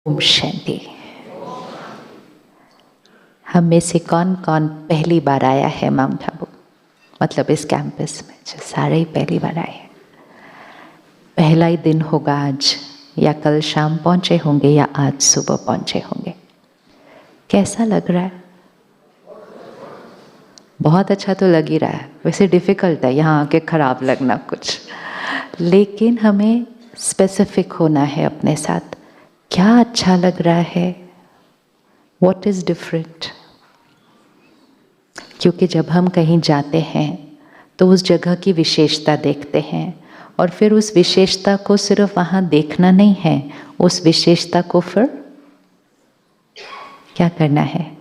ओम शांति। हम में से कौन कौन पहली बार आया है माउंट आबू, मतलब इस कैंपस में? जो सारे ही पहली बार आए हैं। पहला ही दिन होगा आज, या कल शाम पहुंचे होंगे या आज सुबह पहुंचे होंगे। कैसा लग रहा है? बहुत अच्छा तो लग ही रहा है। वैसे डिफ़िकल्ट है यहाँ आके ख़राब लगना कुछ, लेकिन हमें स्पेसिफिक होना है अपने साथ। क्या अच्छा लग रहा है? What is different? क्योंकि जब हम कहीं जाते हैं तो उस जगह की विशेषता देखते हैं, और फिर उस विशेषता को सिर्फ वहाँ देखना नहीं है, उस विशेषता को फिर क्या करना है?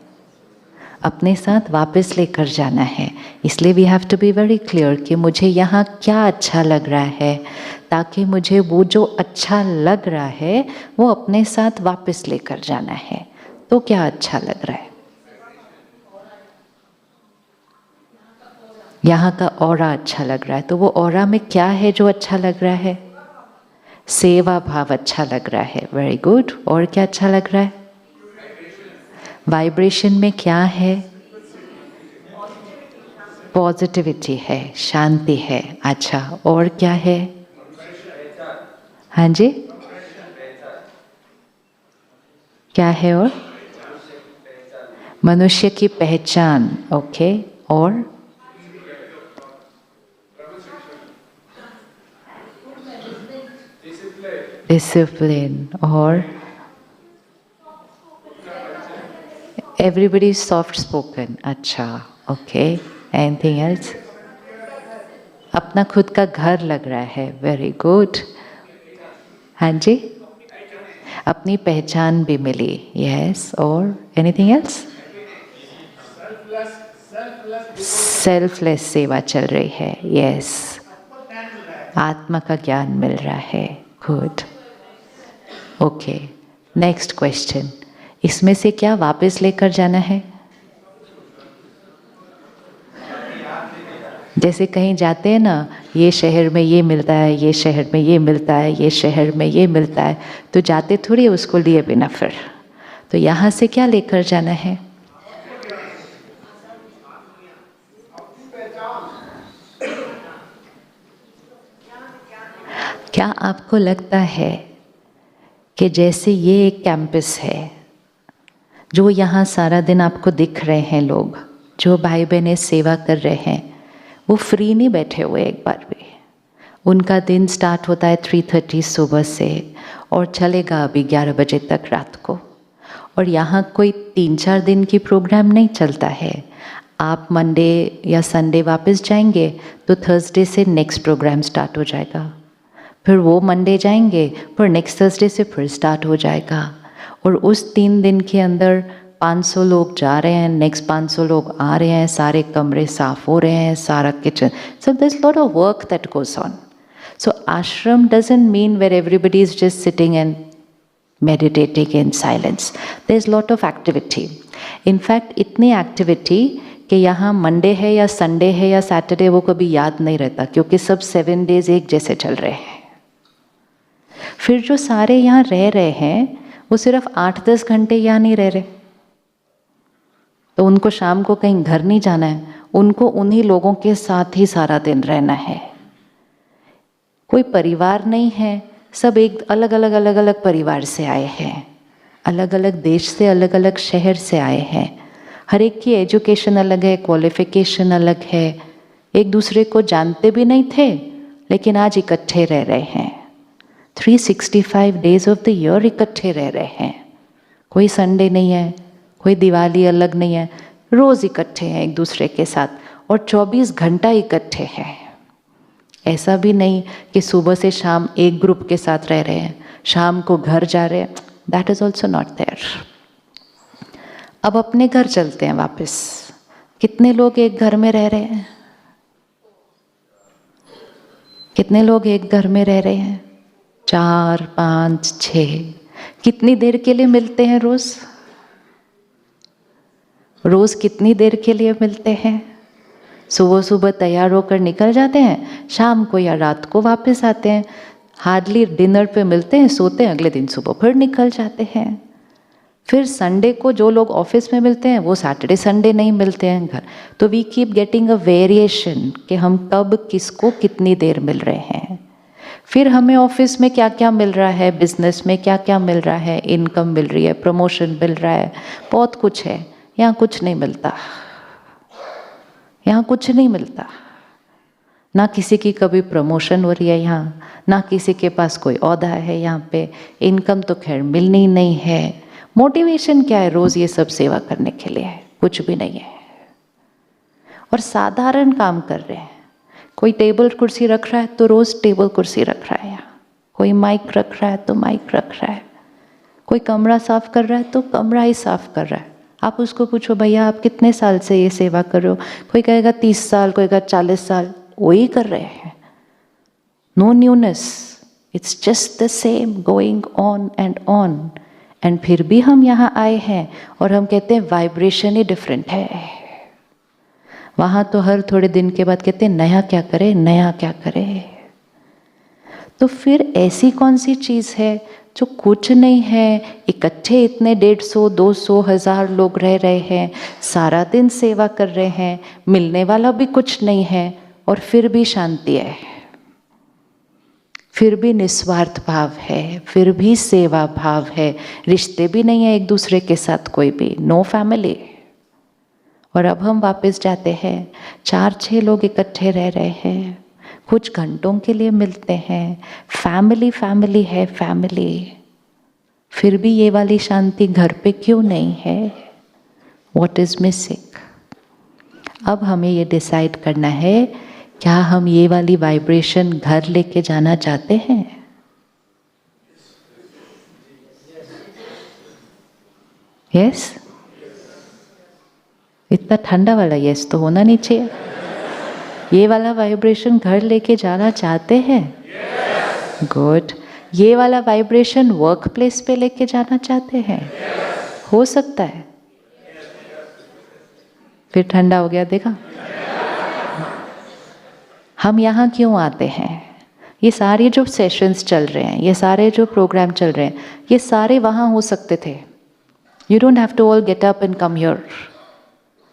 अपने साथ वापस लेकर जाना है। इसलिए we have to be very clear कि मुझे यहाँ क्या अच्छा लग रहा है, ताकि मुझे वो जो अच्छा लग रहा है वो अपने साथ वापस लेकर जाना है। तो क्या अच्छा लग रहा है? यहाँ का ऑरा अच्छा लग रहा है। तो वो ऑरा में क्या है जो अच्छा लग रहा है? सेवा भाव अच्छा लग रहा है। Very good. और क्या अच्छा लग रहा है? वाइब्रेशन में क्या है? पॉजिटिविटी है, शांति है। अच्छा, और क्या है? हाँ जी, क्या है? और मनुष्य की पहचान। ओके, और डिसिप्लिन। और एवरीबडी सॉफ्ट स्पोकन। अच्छा, ओके। Anything else? अपना खुद का घर लग रहा है। Very good. हाँ जी, अपनी पहचान भी मिली। यस। और एनीथिंग एल्स? सेल्फलेस सेवा चल रही है। यस। आत्मा का ज्ञान मिल रहा है। गुड। Okay, next question. इसमें से क्या वापस लेकर जाना है? जैसे कहीं जाते हैं ना, ये शहर में ये मिलता है, ये शहर में ये मिलता है, ये शहर में ये मिलता है, तो जाते थोड़ी उसको लिए बिना फिर। तो यहाँ से क्या लेकर जाना है? क्या आपको लगता है कि जैसे ये एक कैंपस है, जो यहाँ सारा दिन आपको दिख रहे हैं लोग, जो भाई बहनें सेवा कर रहे हैं, वो फ्री नहीं बैठे हुए एक बार भी। उनका दिन स्टार्ट होता है 3:30 सुबह से और चलेगा अभी 11 बजे तक रात को। और यहाँ कोई 3-4 दिन की प्रोग्राम नहीं चलता है। आप मंडे या संडे वापस जाएंगे तो थर्सडे से नेक्स्ट प्रोग्राम स्टार्ट हो जाएगा। फिर वो मंडे जाएंगे, फिर नेक्स्ट थर्सडे से फिर स्टार्ट हो जाएगा। और उस 3 दिन के अंदर 500 लोग जा रहे हैं, नेक्स्ट 500 लोग आ रहे हैं, सारे कमरे साफ हो रहे हैं, सारा kitchen. So there's a lot of work that goes on. So ashram doesn't mean where everybody is just sitting and meditating in silence. There's a lot of activity. In fact, इतनी activity कि यहाँ Monday है या Sunday है या Saturday वो कभी याद नहीं रहता, क्योंकि सब 7 days एक जैसे चल रहे हैं। फिर जो सारे यहाँ रह रहे हैं वो सिर्फ 8-10 घंटे यहाँ नहीं रह रहे, तो उनको शाम को कहीं घर नहीं जाना है, उनको उन्हीं लोगों के साथ ही सारा दिन रहना है। कोई परिवार नहीं है, सब एक अलग अलग परिवार से आए हैं, अलग अलग देश से, अलग अलग शहर से आए हैं। हर एक की एजुकेशन अलग है, क्वालिफिकेशन अलग है, एक दूसरे को जानते भी नहीं थे, लेकिन आज इकट्ठे रह रहे हैं। 365 डेज ऑफ द ईयर इकट्ठे रह रहे हैं। कोई संडे नहीं है, कोई दिवाली अलग नहीं है, रोज़ इकट्ठे हैं एक दूसरे के साथ, और 24 घंटा इकट्ठे हैं। ऐसा भी नहीं कि सुबह से शाम एक ग्रुप के साथ रह रहे हैं, शाम को घर जा रहे हैं। That is also not there. अब अपने घर चलते हैं वापस। कितने लोग एक घर में रह रहे हैं? कितने लोग एक घर में रह रहे हैं? 4, 5, 6। कितनी देर के लिए मिलते हैं रोज? रोज कितनी देर के लिए मिलते हैं? सुबह सुबह तैयार होकर निकल जाते हैं, शाम को या रात को वापस आते हैं। हार्डली डिनर पे मिलते हैं, सोते हैं, अगले दिन सुबह फिर निकल जाते हैं। फिर संडे को जो लोग ऑफिस में मिलते हैं वो सैटरडे संडे नहीं मिलते हैं घर। तो we keep getting a variation कि हम कब किसको कितनी देर मिल रहे हैं। फिर हमें ऑफिस में क्या क्या मिल रहा है, बिजनेस में क्या क्या मिल रहा है, इनकम मिल रही है, प्रमोशन मिल रहा है, बहुत कुछ है। यहाँ कुछ नहीं मिलता, यहाँ कुछ नहीं मिलता। ना किसी की कभी प्रमोशन हो रही है यहाँ, ना किसी के पास कोई ओहदा है यहाँ पे, इनकम तो खैर मिलनी नहीं है। मोटिवेशन क्या है रोज़ ये सब सेवा करने के लिए? कुछ भी नहीं है। और साधारण काम कर रहे हैं। कोई टेबल कुर्सी रख रहा है तो रोज़ टेबल कुर्सी रख रहा है यहाँ, कोई माइक रख रहा है तो माइक रख रहा है, कोई कमरा साफ कर रहा है तो कमरा ही साफ कर रहा है। आप उसको पूछो भैया आप कितने साल से ये सेवा कर रहे हो? कोई कहेगा 30 साल, कोई कहेगा 40 साल। वही कर रहे हैं, no newness, it's just the same going on and on. And फिर भी हम यहाँ आए हैं और हम कहते हैं वाइब्रेशन ही डिफरेंट है। वहाँ तो हर थोड़े दिन के बाद कहते हैं नया क्या करे, नया क्या करे। तो फिर ऐसी कौन सी चीज़ है जो कुछ नहीं है, इकट्ठे इतने 150, 200, 1000 लोग रह रहे हैं, सारा दिन सेवा कर रहे हैं, मिलने वाला भी कुछ नहीं है और फिर भी शांति है, फिर भी निस्वार्थ भाव है, फिर भी सेवा भाव है, रिश्ते भी नहीं है एक दूसरे के साथ कोई भी, नो फैमिली। और अब हम वापस जाते हैं, 4-6 लोग इकट्ठे रह रहे हैं, कुछ घंटों के लिए मिलते हैं, फैमिली फैमिली है फैमिली, फिर भी ये वाली शांति घर पे क्यों नहीं है? What is missing? अब हमें ये डिसाइड करना है, क्या हम ये वाली वाइब्रेशन घर लेके जाना चाहते हैं? यस? इतना ठंडा वाला यस तो होना नहीं चाहिए। ये वाला वाइब्रेशन घर लेके जाना चाहते हैं? गुड। ये वाला वाइब्रेशन वर्क प्लेस पे लेके जाना चाहते हैं? हो सकता है। फिर ठंडा हो गया, देखा? हम यहाँ क्यों आते हैं? ये सारे जो सेशंस चल रहे हैं, ये सारे जो प्रोग्राम चल रहे हैं, ये सारे वहाँ हो सकते थे। You don't have to all get up and come here.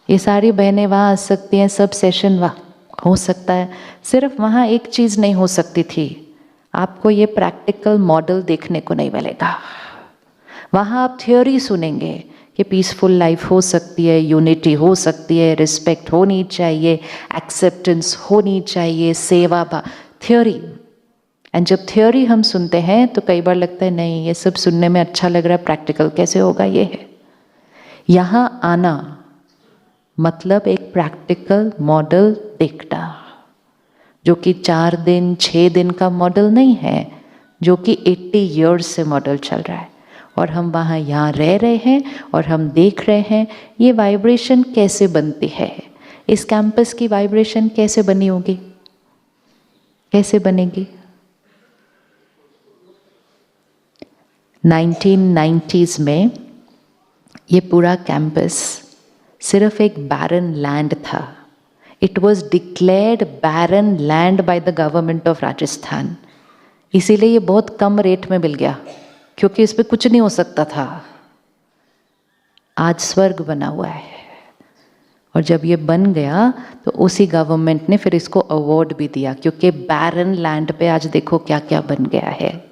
ये सारी बहनें वहाँ आ सकती हैं, सब सेशन वहाँ हो सकता है। सिर्फ वहाँ एक चीज़ नहीं हो सकती थी, आपको ये प्रैक्टिकल मॉडल देखने को नहीं मिलेगा। वहाँ आप थ्योरी सुनेंगे कि पीसफुल लाइफ हो सकती है, यूनिटी हो सकती है, रिस्पेक्ट होनी चाहिए, एक्सेप्टेंस होनी चाहिए, सेवा थ्योरी। एंड जब थ्योरी हम सुनते हैं तो कई बार लगता है नहीं ये सब सुनने में अच्छा लग रहा है, प्रैक्टिकल कैसे होगा ये है। यहाँ आना मतलब एक प्रैक्टिकल मॉडल देखना, जो कि 4 दिन 6 दिन का मॉडल नहीं है, जो कि 80 ईयर्स से मॉडल चल रहा है। और हम वहाँ यहाँ रह रहे हैं और हम देख रहे हैं ये वाइब्रेशन कैसे बनती है। इस कैंपस की वाइब्रेशन कैसे बनी होगी, कैसे बनेगी? 1990s में ये पूरा कैंपस सिर्फ एक बैरन लैंड था। It was declared barren land by the government of Rajasthan. इसीलिए ये बहुत कम रेट में मिल गया, क्योंकि इस पर कुछ नहीं हो सकता था। आज स्वर्ग बना हुआ है। और जब ये बन गया तो उसी गवर्नमेंट ने फिर इसको अवार्ड भी दिया, क्योंकि बैरन लैंड पे आज देखो क्या क्या बन गया है।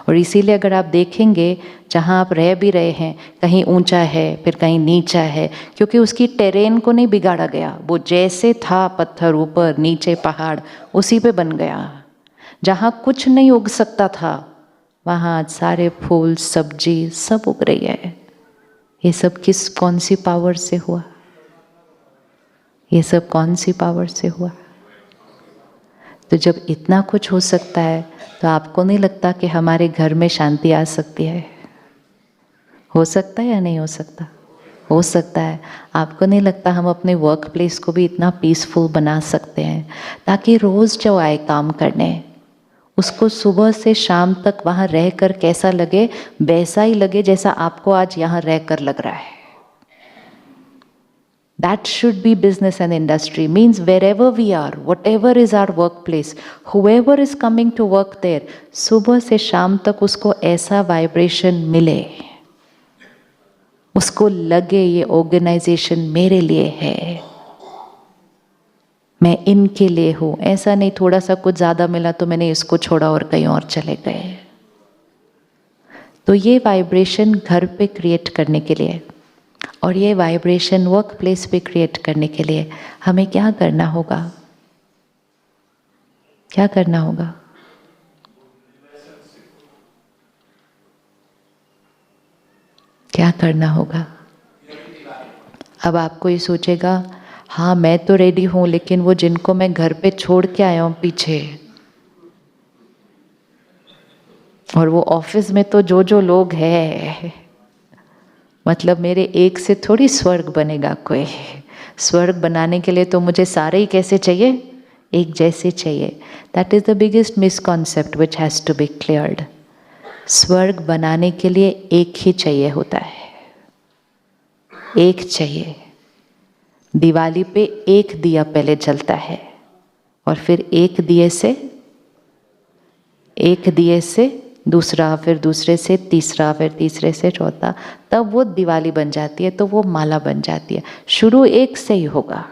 और इसीलिए अगर आप देखेंगे जहाँ आप रह भी रहे हैं, कहीं ऊंचा है फिर कहीं नीचा है, क्योंकि उसकी टेरेन को नहीं बिगाड़ा गया, वो जैसे था पत्थर ऊपर नीचे पहाड़ उसी पे बन गया। जहाँ कुछ नहीं उग सकता था वहाँ आज सारे फूल सब्जी सब उग रही है। ये सब कौन सी पावर से हुआ? ये सब कौन सी पावर से हुआ? तो जब इतना कुछ हो सकता है तो आपको नहीं लगता कि हमारे घर में शांति आ सकती है? हो सकता है या नहीं हो सकता? हो सकता है। आपको नहीं लगता हम अपने वर्क प्लेस को भी इतना पीसफुल बना सकते हैं, ताकि रोज़ जो आए काम करने उसको सुबह से शाम तक वहाँ रह कर कैसा लगे, वैसा ही लगे जैसा आपको आज यहाँ रह कर लग रहा है। That should be business and industry. Means wherever we are, whatever is our workplace, whoever is coming to work there, सुबह से शाम तक उसको ऐसा वाइब्रेशन मिले, उसको लगे ये ऑर्गेनाइजेशन मेरे लिए है, मैं इनके लिए हूँ. ऐसा नहीं थोड़ा सा कुछ ज़्यादा मिला तो मैंने इसको छोड़ा और कहीं और चले गए. तो ये वाइब्रेशन घर पे क्रिएट करने के लिए और ये वाइब्रेशन वर्क प्लेस पे क्रिएट करने के लिए हमें क्या करना होगा? क्या करना होगा? क्या करना होगा? अब आपको ये सोचेगा, हाँ मैं तो रेडी हूँ, लेकिन वो जिनको मैं घर पे छोड़ के आया हूँ पीछे, और वो ऑफिस में तो जो जो लोग हैं, मतलब मेरे एक से थोड़ी स्वर्ग बनेगा कोई. स्वर्ग बनाने के लिए तो मुझे सारे ही कैसे चाहिए? एक जैसे चाहिए. That is the biggest misconception which has to be cleared. स्वर्ग बनाने के लिए एक ही चाहिए होता है, एक चाहिए. दिवाली पे एक दिया पहले जलता है और फिर एक दिए से दूसरा, फिर दूसरे से तीसरा, फिर तीसरे से चौथा, तब वो दिवाली बन जाती है, तो वो माला बन जाती है. शुरू एक से ही होगा.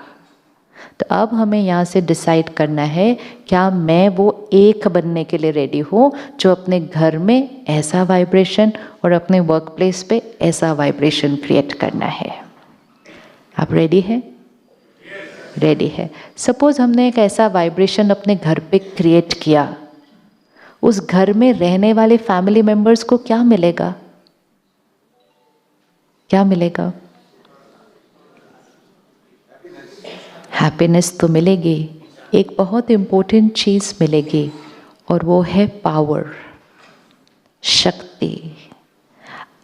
तो अब हमें यहाँ से डिसाइड करना है, क्या मैं वो एक बनने के लिए रेडी हूँ जो अपने घर में ऐसा वाइब्रेशन और अपने वर्क प्लेस पे ऐसा वाइब्रेशन क्रिएट करना है. आप रेडी हैं? रेडी है. सपोज हमने एक ऐसा वाइब्रेशन अपने घर पे क्रिएट किया, उस घर में रहने वाले फैमिली मेंबर्स को क्या मिलेगा? क्या मिलेगा? हैप्पीनेस तो मिलेगी. एक बहुत इम्पोर्टेंट चीज़ मिलेगी और वो है पावर, शक्ति.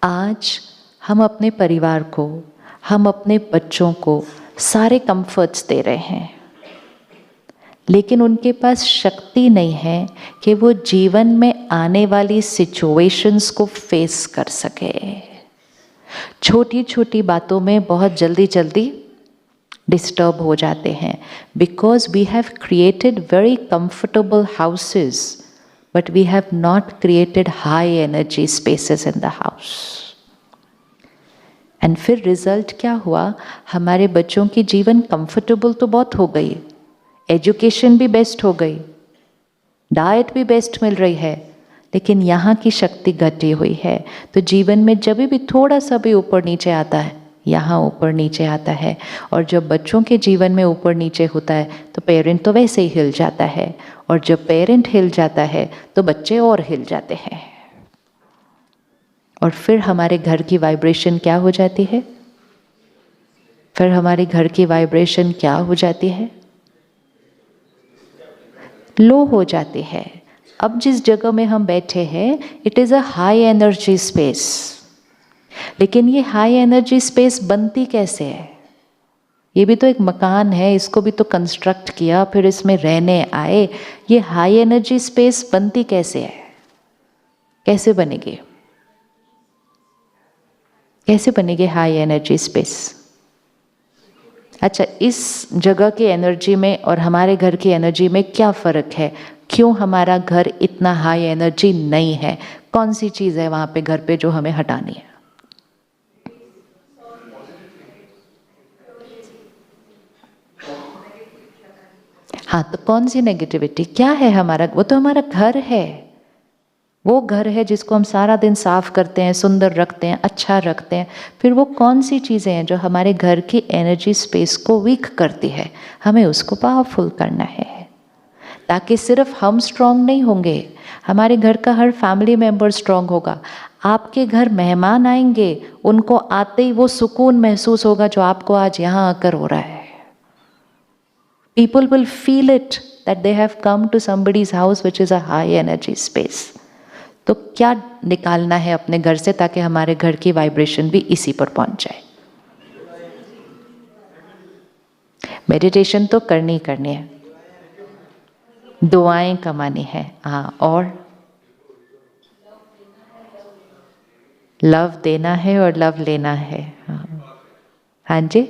आज हम अपने परिवार को, हम अपने बच्चों को सारे कंफर्ट्स दे रहे हैं, लेकिन उनके पास शक्ति नहीं है कि वो जीवन में आने वाली सिचुएशंस को फेस कर सके. छोटी छोटी बातों में बहुत जल्दी जल्दी डिस्टर्ब हो जाते हैं, because we have created very comfortable houses but we have not created high energy spaces in the house. And फिर रिजल्ट क्या हुआ? हमारे बच्चों की जीवन कंफर्टेबल तो बहुत हो गई, एजुकेशन भी बेस्ट हो गई, डाइट भी बेस्ट मिल रही है, लेकिन यहाँ की शक्ति घटी हुई है. तो जीवन में जब भी थोड़ा सा भी ऊपर नीचे आता है, यहाँ ऊपर नीचे आता है. और जब बच्चों के जीवन में ऊपर नीचे होता है तो पेरेंट तो वैसे ही हिल जाता है, और जब पेरेंट हिल जाता है तो बच्चे और हिल जाते हैं. और फिर हमारे घर की वाइब्रेशन क्या हो जाती है? फिर हमारे घर की वाइब्रेशन क्या हो जाती है? लो हो जाती है. अब जिस जगह में हम बैठे हैं, it is a high energy space, लेकिन ये हाई एनर्जी स्पेस बनती कैसे है? ये भी तो एक मकान है, इसको भी तो कंस्ट्रक्ट किया, फिर इसमें रहने आए. ये हाई एनर्जी स्पेस बनती कैसे है? कैसे बनेगी? कैसे बनेगी हाई एनर्जी स्पेस? अच्छा, इस जगह की एनर्जी में और हमारे घर की एनर्जी में क्या फ़र्क है? क्यों हमारा घर इतना हाई एनर्जी नहीं है? कौन सी चीज़ है वहाँ पे घर पे जो हमें हटानी है? हाँ, तो कौन सी नेगेटिविटी? क्या है हमारा? वो तो हमारा घर है. वो घर है जिसको हम सारा दिन साफ करते हैं, सुंदर रखते हैं, अच्छा रखते हैं. फिर वो कौन सी चीज़ें हैं जो हमारे घर की एनर्जी स्पेस को वीक करती है? हमें उसको पावरफुल करना है, ताकि सिर्फ हम स्ट्रांग नहीं होंगे, हमारे घर का हर फैमिली मेम्बर स्ट्रांग होगा. आपके घर मेहमान आएंगे, उनको आते ही वो सुकून महसूस होगा जो आपको आज यहाँ आकर हो रहा है. People will feel it that they have come to somebody's house which is a high energy space. तो क्या निकालना है अपने घर से ताकि हमारे घर की वाइब्रेशन भी इसी पर पहुंच जाए? मेडिटेशन तो करनी है, दुआएं कमानी है. हाँ, और लव देना है और लव लेना है. हाँ जी,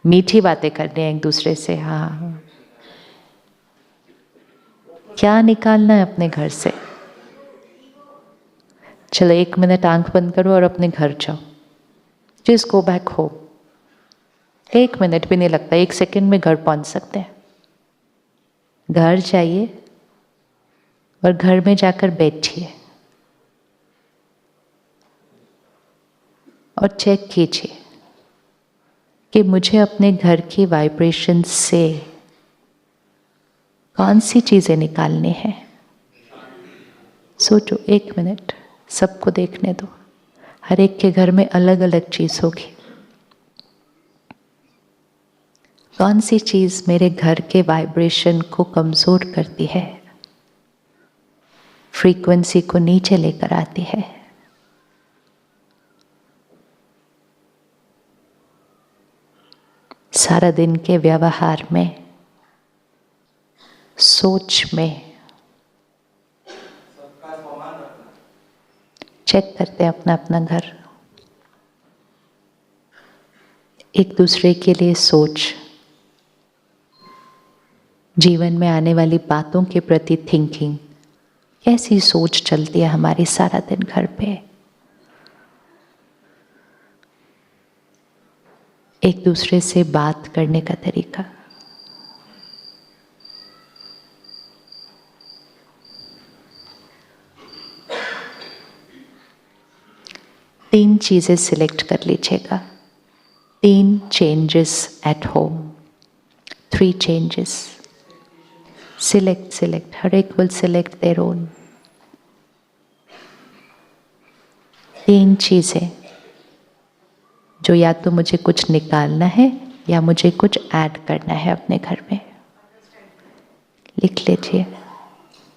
मीठी बातें करनी है एक दूसरे से। हाँ, क्या निकालना है अपने घर से? चलो 1 मिनट आंख बंद करो और अपने घर जाओ। Just go back home. 1 minute भी नहीं लगता, 1 सेकंड में घर पहुंच सकते हैं। घर जाइए और घर में जाकर बैठिए और चेक कीजिए कि मुझे अपने घर की वाइब्रेशन से कौन सी चीज़ें निकालनी हैं। सोचो 1 मिनट, सबको देखने दो। हर एक के घर में अलग अलग चीज़ होगी। कौन सी चीज़ मेरे घर के वाइब्रेशन को कमज़ोर करती है, फ्रीक्वेंसी को नीचे लेकर आती है। सारा दिन के व्यवहार में, सोच में चेक करते हैं अपना अपना घर। एक दूसरे के लिए सोच, जीवन में आने वाली बातों के प्रति थिंकिंग, कैसी सोच चलती है हमारी सारा दिन घर पे। एक दूसरे से बात करने का तरीका। तीन चीजें सिलेक्ट कर लीजिएगा। 3 changes at home, 3 changes. Select. हर एक will select their own. 3 चीजें जो या तो मुझे कुछ निकालना है या मुझे कुछ ऐड करना है अपने घर में। लिख लीजिए,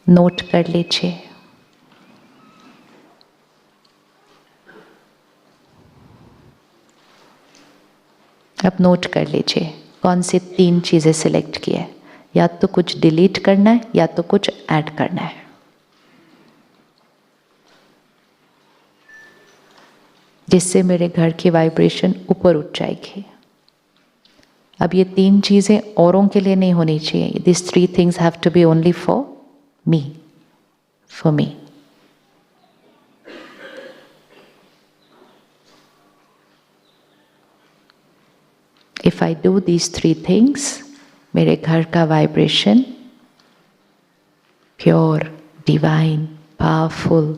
नोट कर लीजिए। अब नोट कर लीजिए कौन सी 3 चीज़ें सिलेक्ट की है। या तो कुछ डिलीट करना है या तो कुछ ऐड करना है। जिससे मेरे घर की वाइब्रेशन ऊपर उठ जाएगी। अब ये 3 चीज़ें औरों के लिए नहीं होनी चाहिए। This 3 things have to be only for me. For me. If I do these 3 things, मेरे घर का vibration pure, divine, powerful,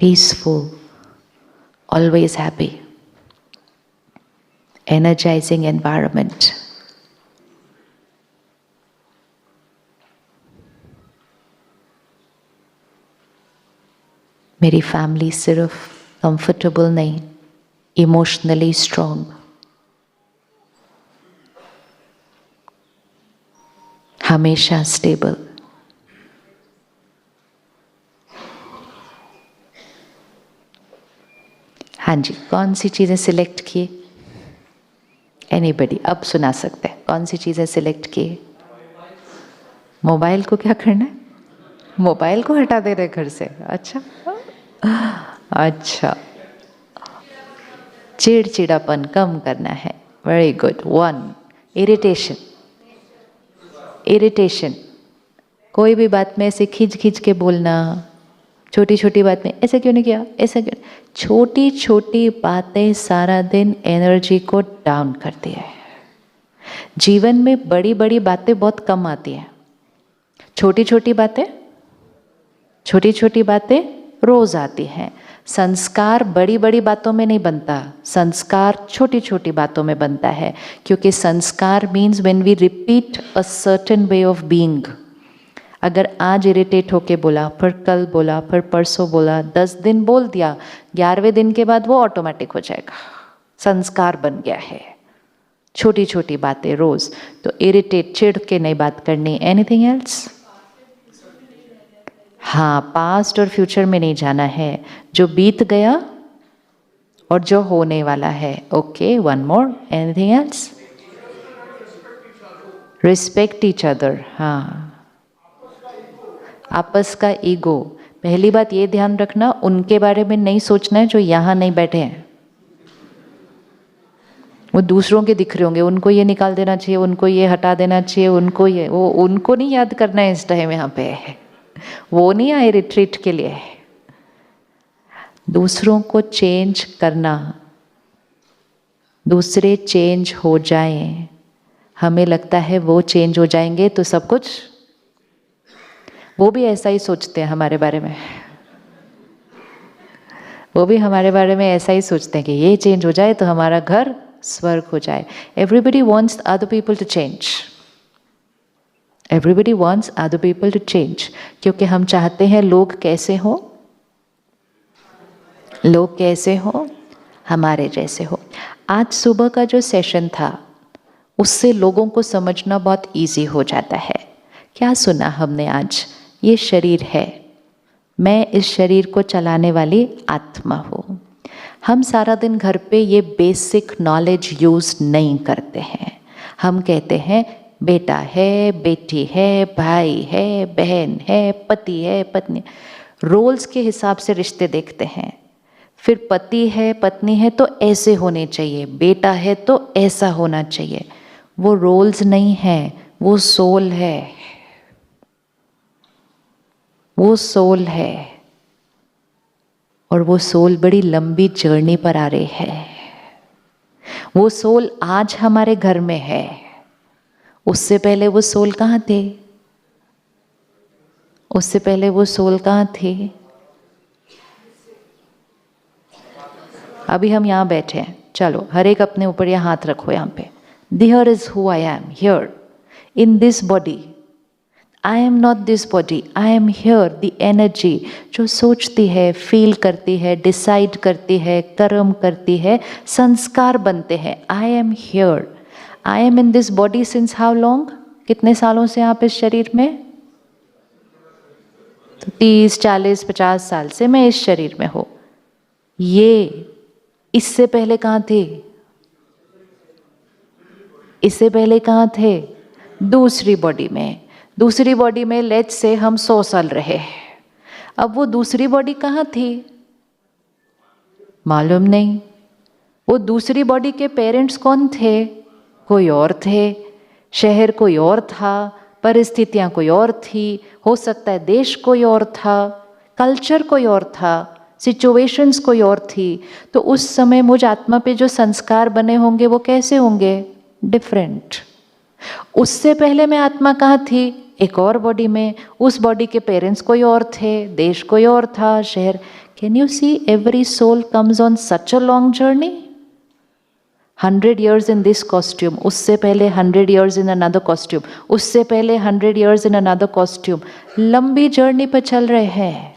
peaceful, always happy, energizing environment. मेरी फैमिली सिर्फ कंफर्टेबल नहीं, इमोशनली स्ट्रॉन्ग, हमेशा स्टेबल। हाँ जी, कौन सी चीज़ें सिलेक्ट किए? एनीबडी अब सुना सकते हैं। कौन सी चीज़ें सिलेक्ट किए? मोबाइल को क्या करना है? मोबाइल को हटा दे रहे घर से। अच्छा, चिड़चिड़ापन कम करना है। Very good. 1 इरिटेशन, कोई भी बात में ऐसे खींच खींच के बोलना, छोटी छोटी बात में ऐसा क्यों नहीं किया, ऐसा क्यों। छोटी छोटी बातें सारा दिन एनर्जी को डाउन करती है। जीवन में बड़ी बड़ी बातें बहुत कम आती हैं। छोटी छोटी बातें रोज आती हैं। संस्कार बड़ी बड़ी बातों में नहीं बनता, संस्कार छोटी छोटी बातों में बनता है। क्योंकि संस्कार means when we repeat a certain way of being. अगर आज इरिटेट होके बोला, फिर कल बोला, फिर परसों बोला, 10 दिन बोल दिया, 11वें दिन के बाद वो ऑटोमेटिक हो जाएगा, संस्कार बन गया है। छोटी छोटी बातें रोज। तो इरिटेट, चिढ़ के नहीं बात करनी। Anything else? हाँ, पास्ट और फ्यूचर में नहीं जाना है, जो बीत गया और जो होने वाला है। Okay, 1 more. Anything else? Respect each other. हाँ, आपस का ईगो। पहली बात ये ध्यान रखना, उनके बारे में नहीं सोचना है जो यहाँ नहीं बैठे हैं। वो दूसरों के दिख रहे होंगे, उनको ये निकाल देना चाहिए, उनको ये हटा देना चाहिए, उनको ये, वो उनको नहीं याद करना है इस टाइम यहाँ पे। वो नहीं आए रिट्रीट के लिए। दूसरों को चेंज करना, दूसरे चेंज हो जाएं, हमें लगता है वो चेंज हो जाएंगे तो सब कुछ, वो भी ऐसा ही सोचते हैं हमारे बारे में, वो भी हमारे बारे में ऐसा ही सोचते हैं कि ये चेंज हो जाए तो हमारा घर स्वर्ग हो जाए। Everybody wants other people to change, everybody wants other people to change, क्योंकि हम चाहते हैं लोग कैसे हो, लोग कैसे हो, हमारे जैसे हो। आज सुबह का जो सेशन था उससे लोगों को समझना बहुत इजी हो जाता है। क्या सुना हमने आज? ये शरीर है, मैं इस शरीर को चलाने वाली आत्मा हूँ। हम सारा दिन घर पे ये बेसिक नॉलेज यूज़ नहीं करते हैं। हम कहते हैं बेटा है, बेटी है, भाई है, बहन है, पति है, पत्नी, रोल्स के हिसाब से रिश्ते देखते हैं। फिर पति है, पत्नी है तो ऐसे होने चाहिए, बेटा है तो ऐसा होना चाहिए। वो रोल्स नहीं है, वो सोल है, वो सोल है। और वो सोल बड़ी लंबी जर्नी पर आ रही है। वो सोल आज हमारे घर में है, उससे पहले वो सोल कहाँ थे? उससे पहले वो सोल कहाँ थे? अभी हम यहाँ बैठे हैं, चलो हर एक अपने ऊपर यहाँ हाथ रखो। यहाँ पे Here is who I am, here in this body. I am not this body, I am here, the energy जो सोचती है, फील करती है, डिसाइड करती है, कर्म करती है, संस्कार बनते हैं। I am here, I am in this body since how long? कितने सालों से आप इस शरीर में? तो 30, 40, 50 साल से मैं इस शरीर में हूँ। ये इससे पहले कहाँ थे? इससे पहले कहाँ थे? दूसरी बॉडी में। दूसरी बॉडी में लेट्स से हम 100 साल रहे। अब वो दूसरी बॉडी कहाँ थी? मालूम नहीं। वो दूसरी बॉडी के पेरेंट्स कौन थे? कोई और थे, शहर कोई और था, परिस्थितियाँ कोई और थी, हो सकता है देश कोई और था, कल्चर कोई और था, सिचुएशंस कोई और थी। तो उस समय मुझ आत्मा पे जो संस्कार बने होंगे वो कैसे होंगे? डिफरेंट। उससे पहले मैं आत्मा कहाँ थी? एक और बॉडी में। उस बॉडी के पेरेंट्स कोई और थे, देश कोई और था, शहर। Can you see every soul comes on such a long journey? 100 years in this costume, उससे पहले 100 years in another costume, उससे पहले 100 years in another costume। लंबी जर्नी पर चल रहे हैं।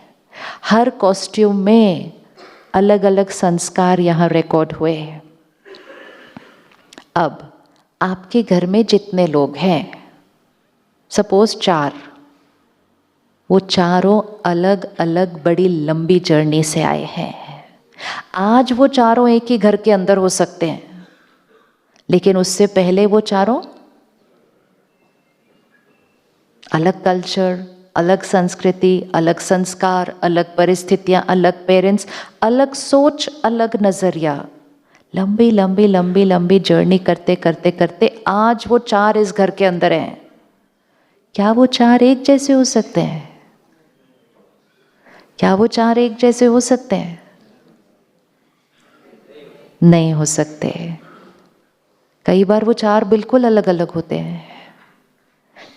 हर कॉस्ट्यूम में अलग अलग संस्कार यहाँ रिकॉर्ड हुए। अब आपके घर में जितने लोग हैं, सपोज 4, वो चारों अलग अलग बड़ी लंबी जर्नी से आए हैं। आज वो चारों एक ही घर के अंदर हो सकते हैं, लेकिन उससे पहले वो चारों अलग कल्चर, अलग संस्कृति, अलग संस्कार, अलग परिस्थितियां, अलग पेरेंट्स, अलग सोच, अलग नजरिया, लंबी लंबी लंबी लंबी जर्नी करते करते करते आज वो 4 इस घर के अंदर हैं। क्या वो 4 एक जैसे हो सकते हैं? क्या वो 4 एक जैसे हो सकते हैं? नहीं हो सकते। कई बार वो 4 बिल्कुल अलग अलग होते हैं।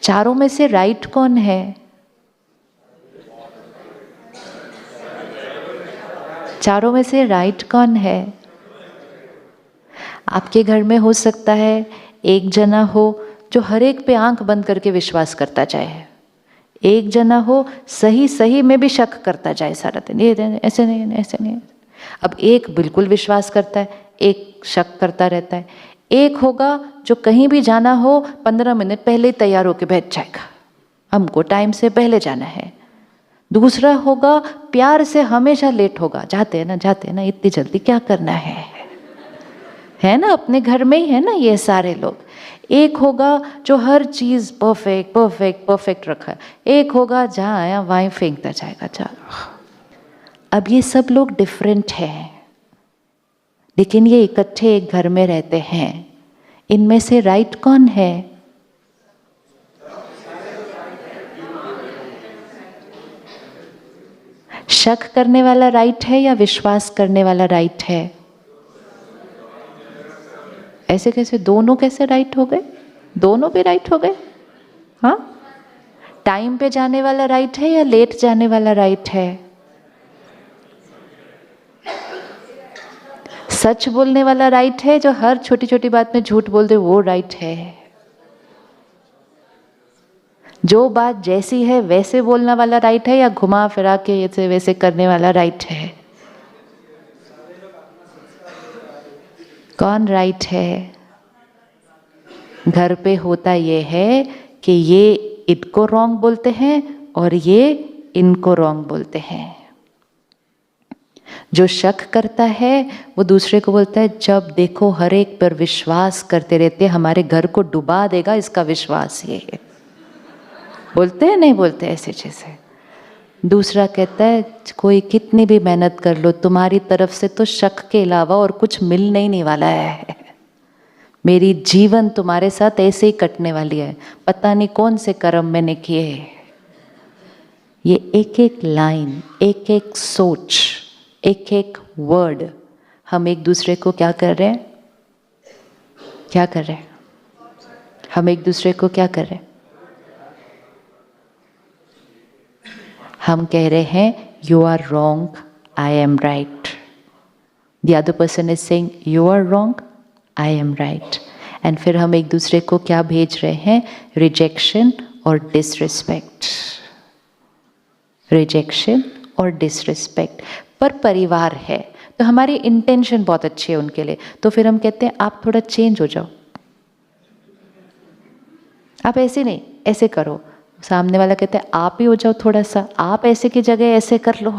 चारों में से राइट कौन है? चारों में से राइट कौन है? आपके घर में हो सकता है एक जना हो जो हर एक पे आंख बंद करके विश्वास करता जाए, एक जना हो सही सही में भी शक करता जाए सारा दिन, ये ऐसे नहीं, ऐसे नहीं। अब एक बिल्कुल विश्वास करता है, एक शक करता रहता है। एक होगा जो कहीं भी जाना हो 15 मिनट पहले ही तैयार होकर बैठ जाएगा, हमको टाइम से पहले जाना है। दूसरा होगा प्यार से हमेशा लेट होगा, जाते हैं ना, इतनी जल्दी क्या करना है ना, अपने घर में ही है ना ये सारे लोग। एक होगा जो हर चीज़ परफेक्ट परफेक्ट परफेक्ट रखा है, एक होगा जहाँ आया वहीं फेंकता जाएगा। चलो, अब ये सब लोग डिफरेंट हैं, लेकिन ये इकट्ठे एक घर में रहते हैं। इनमें से राइट कौन है? शक करने वाला राइट है या विश्वास करने वाला राइट है? ऐसे कैसे? दोनों कैसे राइट हो गए? दोनों भी राइट हो गए। हाँ, टाइम पे जाने वाला राइट है या लेट जाने वाला राइट है? सच बोलने वाला राइट है, जो हर छोटी छोटी बात में झूठ बोल दे वो राइट है। जो बात जैसी है वैसे बोलने वाला राइट है, या घुमा फिरा के ऐसे वैसे करने वाला राइट है? कौन राइट है? घर पे होता ये है कि ये इनको रॉन्ग बोलते हैं और ये इनको रॉन्ग बोलते हैं। जो शक करता है वो दूसरे को बोलता है जब देखो हर एक पर विश्वास करते रहते, हमारे घर को डुबा देगा इसका विश्वास ये है। बोलते हैं नहीं बोलते ऐसे चीजें? दूसरा कहता है कोई कितनी भी मेहनत कर लो, तुम्हारी तरफ से तो शक के अलावा और कुछ मिलने ही नहीं वाला है। मेरी जीवन तुम्हारे साथ ऐसे ही कटने वाली है, पता नहीं कौन से कर्म मैंने किए हैं। ये एक एक लाइन, एक एक सोच, एक एक वर्ड, हम एक दूसरे को क्या कर रहे हैं? क्या कर रहे हैं? हम एक दूसरे को क्या कर रहे हैं? हम कह रहे हैं you are wrong, I am right. The other person is saying you are wrong, I am right. And फिर हम एक दूसरे को क्या भेज रहे हैं? रिजेक्शन और डिसरिस्पेक्ट। रिजेक्शन और डिसरिस्पेक्ट। पर परिवार है तो हमारी इंटेंशन बहुत अच्छी है उनके लिए, तो फिर हम कहते हैं आप थोड़ा चेंज हो जाओ, आप ऐसे नहीं ऐसे करो। सामने वाला कहते हैं आप ही हो जाओ थोड़ा सा, आप ऐसे की जगह ऐसे कर लो।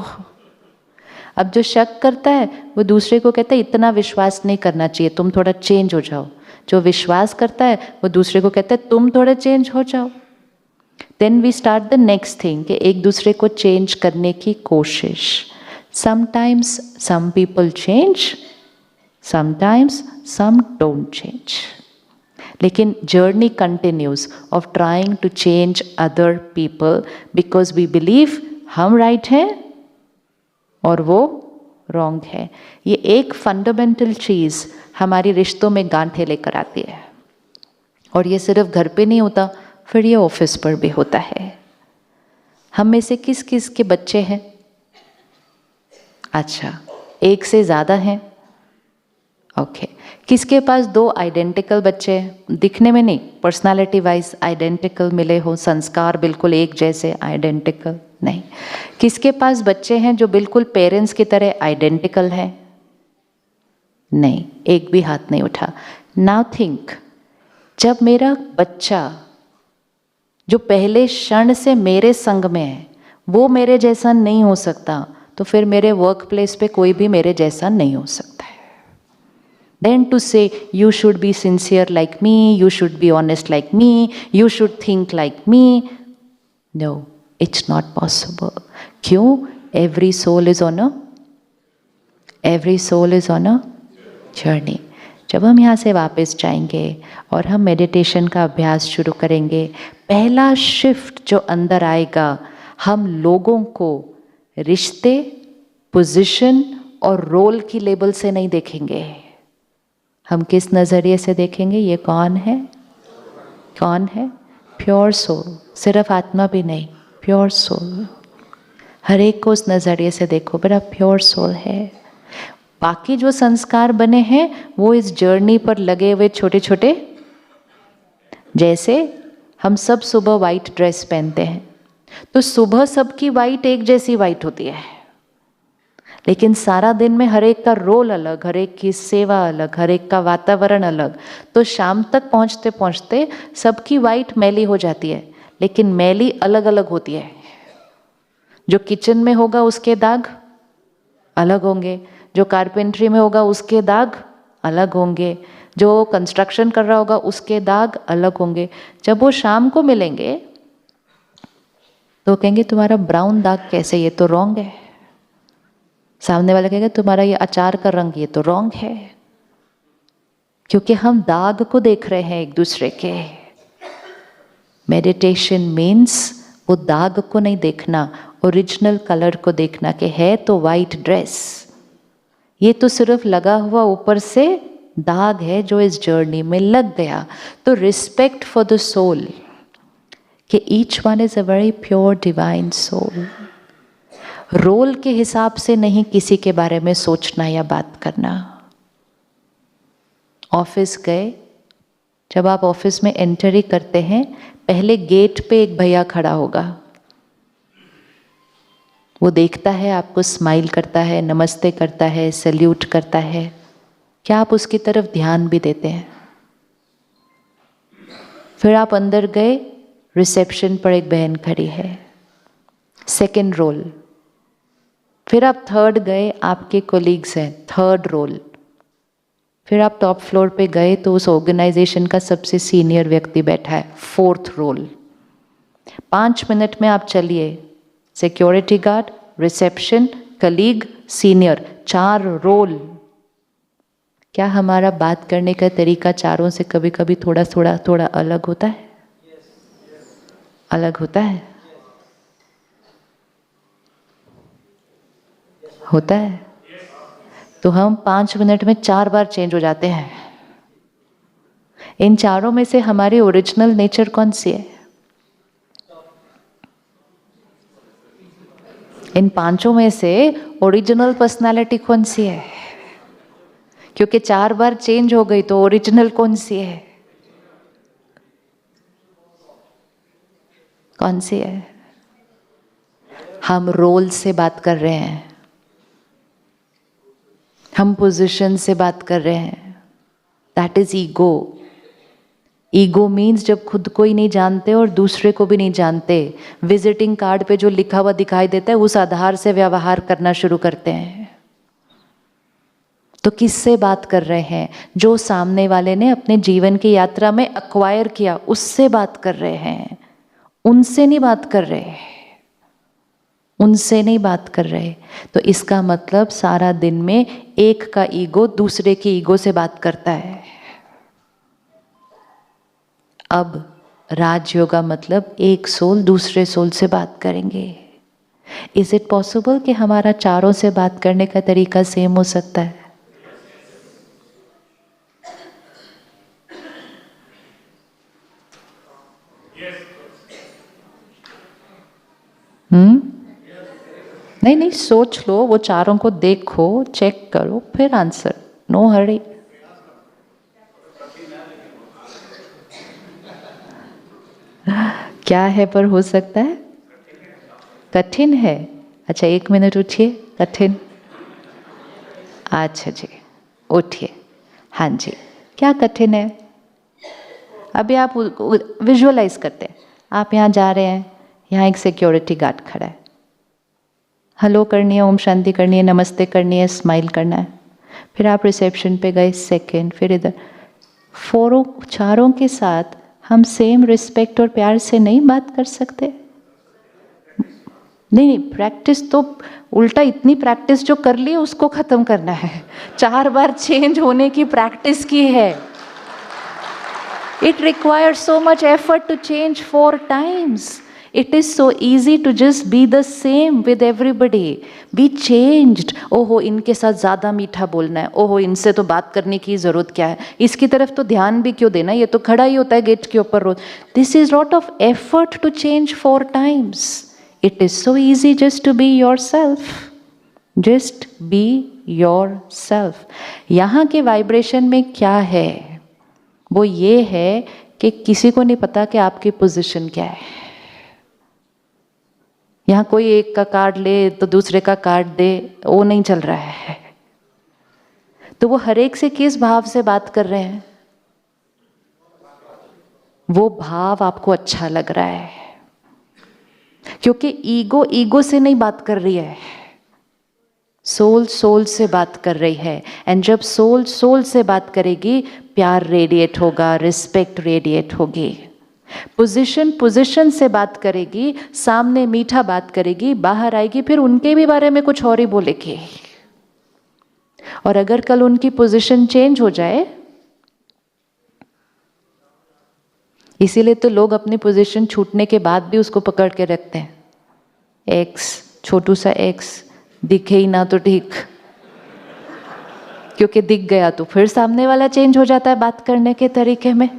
अब जो शक करता है वो दूसरे को कहता है इतना विश्वास नहीं करना चाहिए, तुम थोड़ा चेंज हो जाओ। जो विश्वास करता है वो दूसरे को कहता है तुम थोड़ा चेंज हो जाओ। Then we start the next thing कि एक दूसरे को चेंज करने की कोशिश। Sometimes some people change, sometimes some don't change, लेकिन journey continues of trying to change other people because we believe हम राइट हैं और वो रॉन्ग है। ये एक फंडामेंटल चीज़ हमारी रिश्तों में गांठें लेकर आती है, और ये सिर्फ घर पे नहीं होता, फिर ये ऑफिस पर भी होता है। हम में से किस किस के बच्चे हैं? अच्छा, एक से ज़्यादा हैं? ओके। किसके पास दो आइडेंटिकल बच्चे हैं? दिखने में नहीं, पर्सनालिटी वाइज आइडेंटिकल मिले हो, संस्कार बिल्कुल एक जैसे आइडेंटिकल नहीं। किसके पास बच्चे हैं जो बिल्कुल पेरेंट्स की तरह आइडेंटिकल हैं? नहीं, एक भी हाथ नहीं उठा। नाउ थिंक, जब मेरा बच्चा जो पहले क्षण से मेरे संग में है वो मेरे जैसा नहीं हो सकता, तो फिर मेरे वर्क प्लेस पे कोई भी मेरे जैसा नहीं हो सकता है। Then to say you should be sincere like me, you should be honest like me, you should think like me, no, it's not possible. क्यों? Every soul is on a journey. जब हम यहाँ से वापस जाएंगे और हम मेडिटेशन का अभ्यास शुरू करेंगे, पहला शिफ्ट जो अंदर आएगा, हम लोगों को रिश्ते, पोजीशन और रोल की लेबल से नहीं देखेंगे। हम किस नज़रिए से देखेंगे? ये कौन है? कौन है? Pure soul. सिर्फ आत्मा भी नहीं, प्योर सोल। हर एक को उस नज़रिए से देखो, बड़ा प्योर सोल है। बाकी जो संस्कार बने हैं वो इस जर्नी पर लगे हुए छोटे छोटे, जैसे हम सब सुबह वाइट ड्रेस पहनते हैं, तो सुबह सबकी वाइट एक जैसी वाइट होती है, लेकिन सारा दिन में हर एक का रोल अलग, हर एक की सेवा अलग, हर एक का वातावरण अलग, तो शाम तक पहुँचते पहुँचते सबकी वाइट मैली हो जाती है, लेकिन मैली अलग अलग होती है। जो किचन में होगा उसके दाग अलग होंगे, जो कारपेंट्री में होगा उसके दाग अलग होंगे, जो कंस्ट्रक्शन कर रहा होगा उसके दाग अलग होंगे। जब वो शाम को मिलेंगे तो कहेंगे तुम्हारा ब्राउन दाग कैसे, ये तो रॉन्ग है। सामने वाला कहेगा तुम्हारा ये अचार का रंग ये तो रॉन्ग है, क्योंकि हम दाग को देख रहे हैं एक दूसरे के। मेडिटेशन मीन्स वो दाग को नहीं देखना, ओरिजिनल कलर को देखना कि है तो वाइट ड्रेस, ये तो सिर्फ लगा हुआ ऊपर से दाग है जो इस जर्नी में लग गया। तो रिस्पेक्ट फॉर द सोल, कि each one is a very pure divine soul. Role के हिसाब से नहीं किसी के बारे में सोचना या बात करना। ऑफिस गए, जब आप ऑफिस में एंट्री करते हैं, पहले गेट पे एक भैया खड़ा होगा, वो देखता है आपको, स्माइल करता है, नमस्ते करता है, सैल्यूट करता है। क्या आप उसकी तरफ ध्यान भी देते हैं? फिर आप अंदर गए, रिसेप्शन पर एक बहन खड़ी है, सेकंड रोल। फिर आप थर्ड गए, आपके कोलीग्स हैं, थर्ड रोल। फिर आप टॉप फ्लोर पे गए तो उस ऑर्गेनाइजेशन का सबसे सीनियर व्यक्ति बैठा है, फोर्थ रोल। 5 मिनट में आप चलिए, security guard, reception, colleague, senior, 4 role. क्या हमारा बात करने का तरीका चारों से कभी कभी थोड़ा अलग होता है? अलग होता है? होता है। तो हम 5 मिनट में 4 बार चेंज हो जाते हैं। इन चारों में से हमारी ओरिजिनल नेचर कौन सी है? इन 5 में से ओरिजिनल पर्सनालिटी कौन सी है? क्योंकि 4 बार चेंज हो गई तो ओरिजिनल कौन सी है? कौन सी है? हम रोल से बात कर रहे हैं, हम पोजीशन से बात कर रहे हैं। That is ego. Ego means जब खुद को ही नहीं जानते और दूसरे को भी नहीं जानते, विजिटिंग कार्ड पे जो लिखा हुआ दिखाई देता है उस आधार से व्यवहार करना शुरू करते हैं। तो किससे बात कर रहे हैं? जो सामने वाले ने अपने जीवन की यात्रा में एक्वायर किया, उससे बात कर रहे हैं, उनसे नहीं बात कर रहे, उनसे नहीं बात कर रहे। तो इसका मतलब सारा दिन में एक का ईगो दूसरे की ईगो से बात करता है। अब राजयोगा मतलब एक सोल दूसरे सोल से बात करेंगे। इज इट पॉसिबल कि हमारा चारों से बात करने का तरीका सेम हो सकता है? नहीं, सोच लो, वो चारों को देखो, चेक करो, फिर आंसर। नो हरी। क्या है पर हो सकता है? कठिन है। अच्छा 1 मिनट उठिए। कठिन? अच्छा जी, उठिए। हाँ जी, क्या कठिन है? अभी आप विजुअलाइज करते हैं, आप यहाँ जा रहे हैं, यहाँ एक सिक्योरिटी गार्ड खड़ा है, हेलो करनी है, ओम शांति करनी है, नमस्ते करनी है, स्माइल करना है। फिर आप रिसेप्शन पे गए, सेकंड, फिर इधर। चारों के साथ हम सेम रिस्पेक्ट और प्यार से नहीं बात कर सकते? नहीं, प्रैक्टिस तो उल्टा, इतनी प्रैक्टिस जो कर ली उसको खत्म करना है। 4 बार चेंज होने की प्रैक्टिस की है। It requires so much effort to change 4 times. It is so easy to just be the same with everybody. Be changed. ओहो इनके साथ ज़्यादा मीठा बोलना है, ओहो इनसे तो बात करने की ज़रूरत क्या है, इसकी तरफ तो ध्यान भी क्यों देना, ये तो खड़ा ही होता है गेट के ऊपर रोज। This is lot of effort to change 4 times. It is so easy just to be yourself. Just be yourself. यहाँ के वाइब्रेशन में क्या है? वो ये है कि किसी को नहीं पता कि आपकी पोजीशन क्या है। यहाँ कोई एक का कार्ड ले तो दूसरे का कार्ड दे, वो नहीं चल रहा है। तो वो हर एक से किस भाव से बात कर रहे हैं? वो भाव आपको अच्छा लग रहा है, क्योंकि ईगो से नहीं बात कर रही है, सोल से बात कर रही है। एंड जब सोल से बात करेगी, प्यार रेडिएट होगा, रिस्पेक्ट रेडिएट होगी। पोजीशन से बात करेगी, सामने मीठा बात करेगी, बाहर आएगी फिर उनके भी बारे में कुछ और ही बोलेगी। और अगर कल उनकी पोजीशन चेंज हो जाए, इसीलिए तो लोग अपनी पोजीशन छूटने के बाद भी उसको पकड़ के रखते हैं। एक्स, छोटू सा एक्स दिखे ही ना तो ठीक, क्योंकि दिख गया तो फिर सामने वाला चेंज हो जाता है बात करने के तरीके में।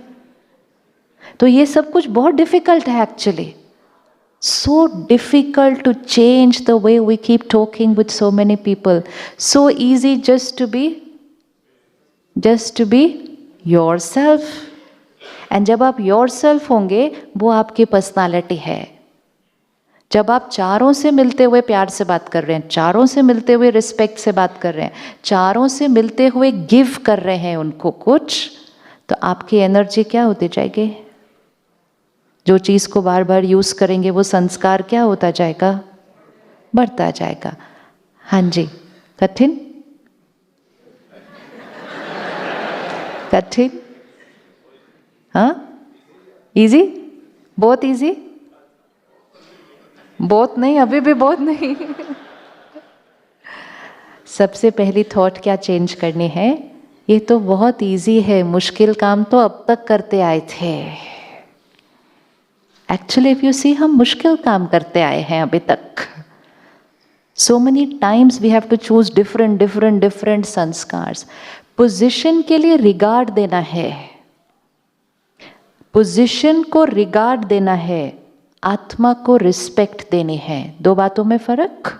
तो ये सब कुछ बहुत डिफिकल्ट है actually. So difficult to change the way we keep talking with so many people. So easy just to be yourself. And जब आप yourself होंगे, वो आपकी पर्सनालिटी है। जब आप चारों से मिलते हुए प्यार से बात कर रहे हैं, चारों से मिलते हुए रिस्पेक्ट से बात कर रहे हैं, चारों से मिलते हुए गिव कर रहे हैं उनको कुछ, तो आपकी एनर्जी क्या होती जाएगी? जो चीज़ को बार बार यूज़ करेंगे वो संस्कार क्या होता जाएगा? बढ़ता जाएगा। हाँ जी, कठिन कठिन, हाँ, इजी, बहुत इजी, बहुत नहीं, अभी भी बहुत नहीं। सबसे पहली थॉट क्या चेंज करनी है? ये तो बहुत इजी है, मुश्किल काम तो अब तक करते आए थे। एक्चुअली इफ यू सी, हम मुश्किल काम करते आए हैं अभी तक। So many times we have to choose different संस्कार्स। पोजिशन के लिए रिगार्ड देना है, पोजिशन को रिगार्ड देना है, आत्मा को रिस्पेक्ट देनी है। दो बातों में फर्क,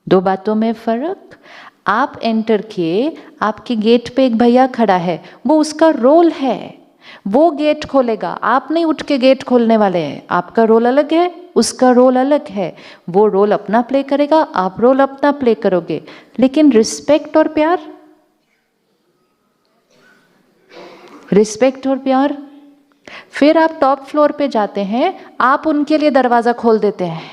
दो बातों में फर्क। आप एंटर किए, आपके गेट पे एक भैया खड़ा है, वो उसका रोल है, वो गेट खोलेगा, आप नहीं उठ के गेट खोलने वाले हैं। आपका रोल अलग है, उसका रोल अलग है। वो रोल अपना प्ले करेगा, आप रोल अपना प्ले करोगे। लेकिन रिस्पेक्ट और प्यार, रिस्पेक्ट और प्यार। फिर आप टॉप फ्लोर पे जाते हैं, आप उनके लिए दरवाजा खोल देते हैं,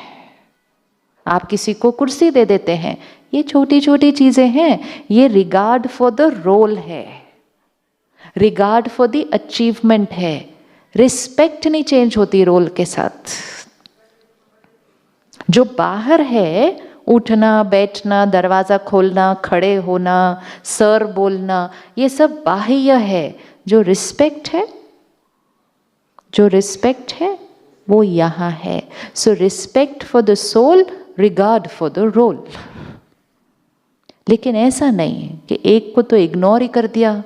आप किसी को कुर्सी दे देते हैं। ये छोटी छोटी चीजें हैं, ये रिगार्ड फॉर द रोल है, रिगार्ड फॉर द अचीवमेंट है। रिस्पेक्ट नहीं चेंज होती रोल के साथ। जो बाहर है, उठना बैठना, दरवाजा खोलना, खड़े होना, सर बोलना, ये सब बाह्य है। जो रिस्पेक्ट है, जो रिस्पेक्ट है वो यहाँ है। So respect for the soul, regard for the role. लेकिन ऐसा नहीं कि एक को तो इग्नोर ही कर दिया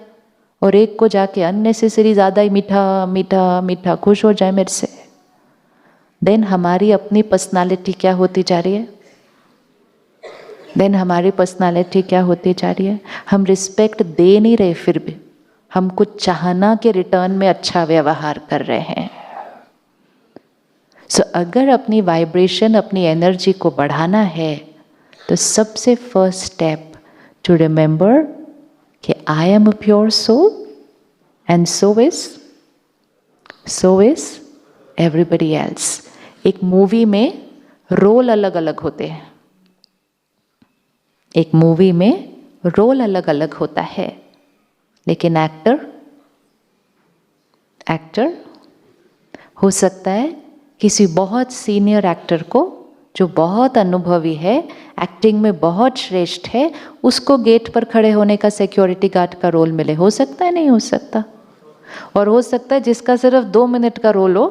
और एक को जाके अननेसेसरी ज़्यादा ही मीठा मीठा मीठा खुश हो जाए मेरे से। देन हमारी अपनी पर्सनालिटी क्या होती जा रही है? देन हमारी पर्सनालिटी क्या होती जा रही है? हम रिस्पेक्ट दे नहीं रहे, फिर भी हम कुछ चाहना के रिटर्न में अच्छा व्यवहार कर रहे हैं। सो अगर अपनी वाइब्रेशन, अपनी एनर्जी को बढ़ाना है, तो सबसे फर्स्ट स्टेप टू रिमेंबर कि I am a pure soul and so is everybody else. एक मूवी में रोल अलग अलग होते हैं, एक मूवी में रोल अलग अलग होता है, लेकिन एक्टर हो सकता है किसी बहुत सीनियर एक्टर को, जो बहुत अनुभवी है, एक्टिंग में बहुत श्रेष्ठ है, उसको गेट पर खड़े होने का सिक्योरिटी गार्ड का रोल मिले। हो सकता है, नहीं हो सकता। और हो सकता है जिसका सिर्फ 2 मिनट का रोल हो,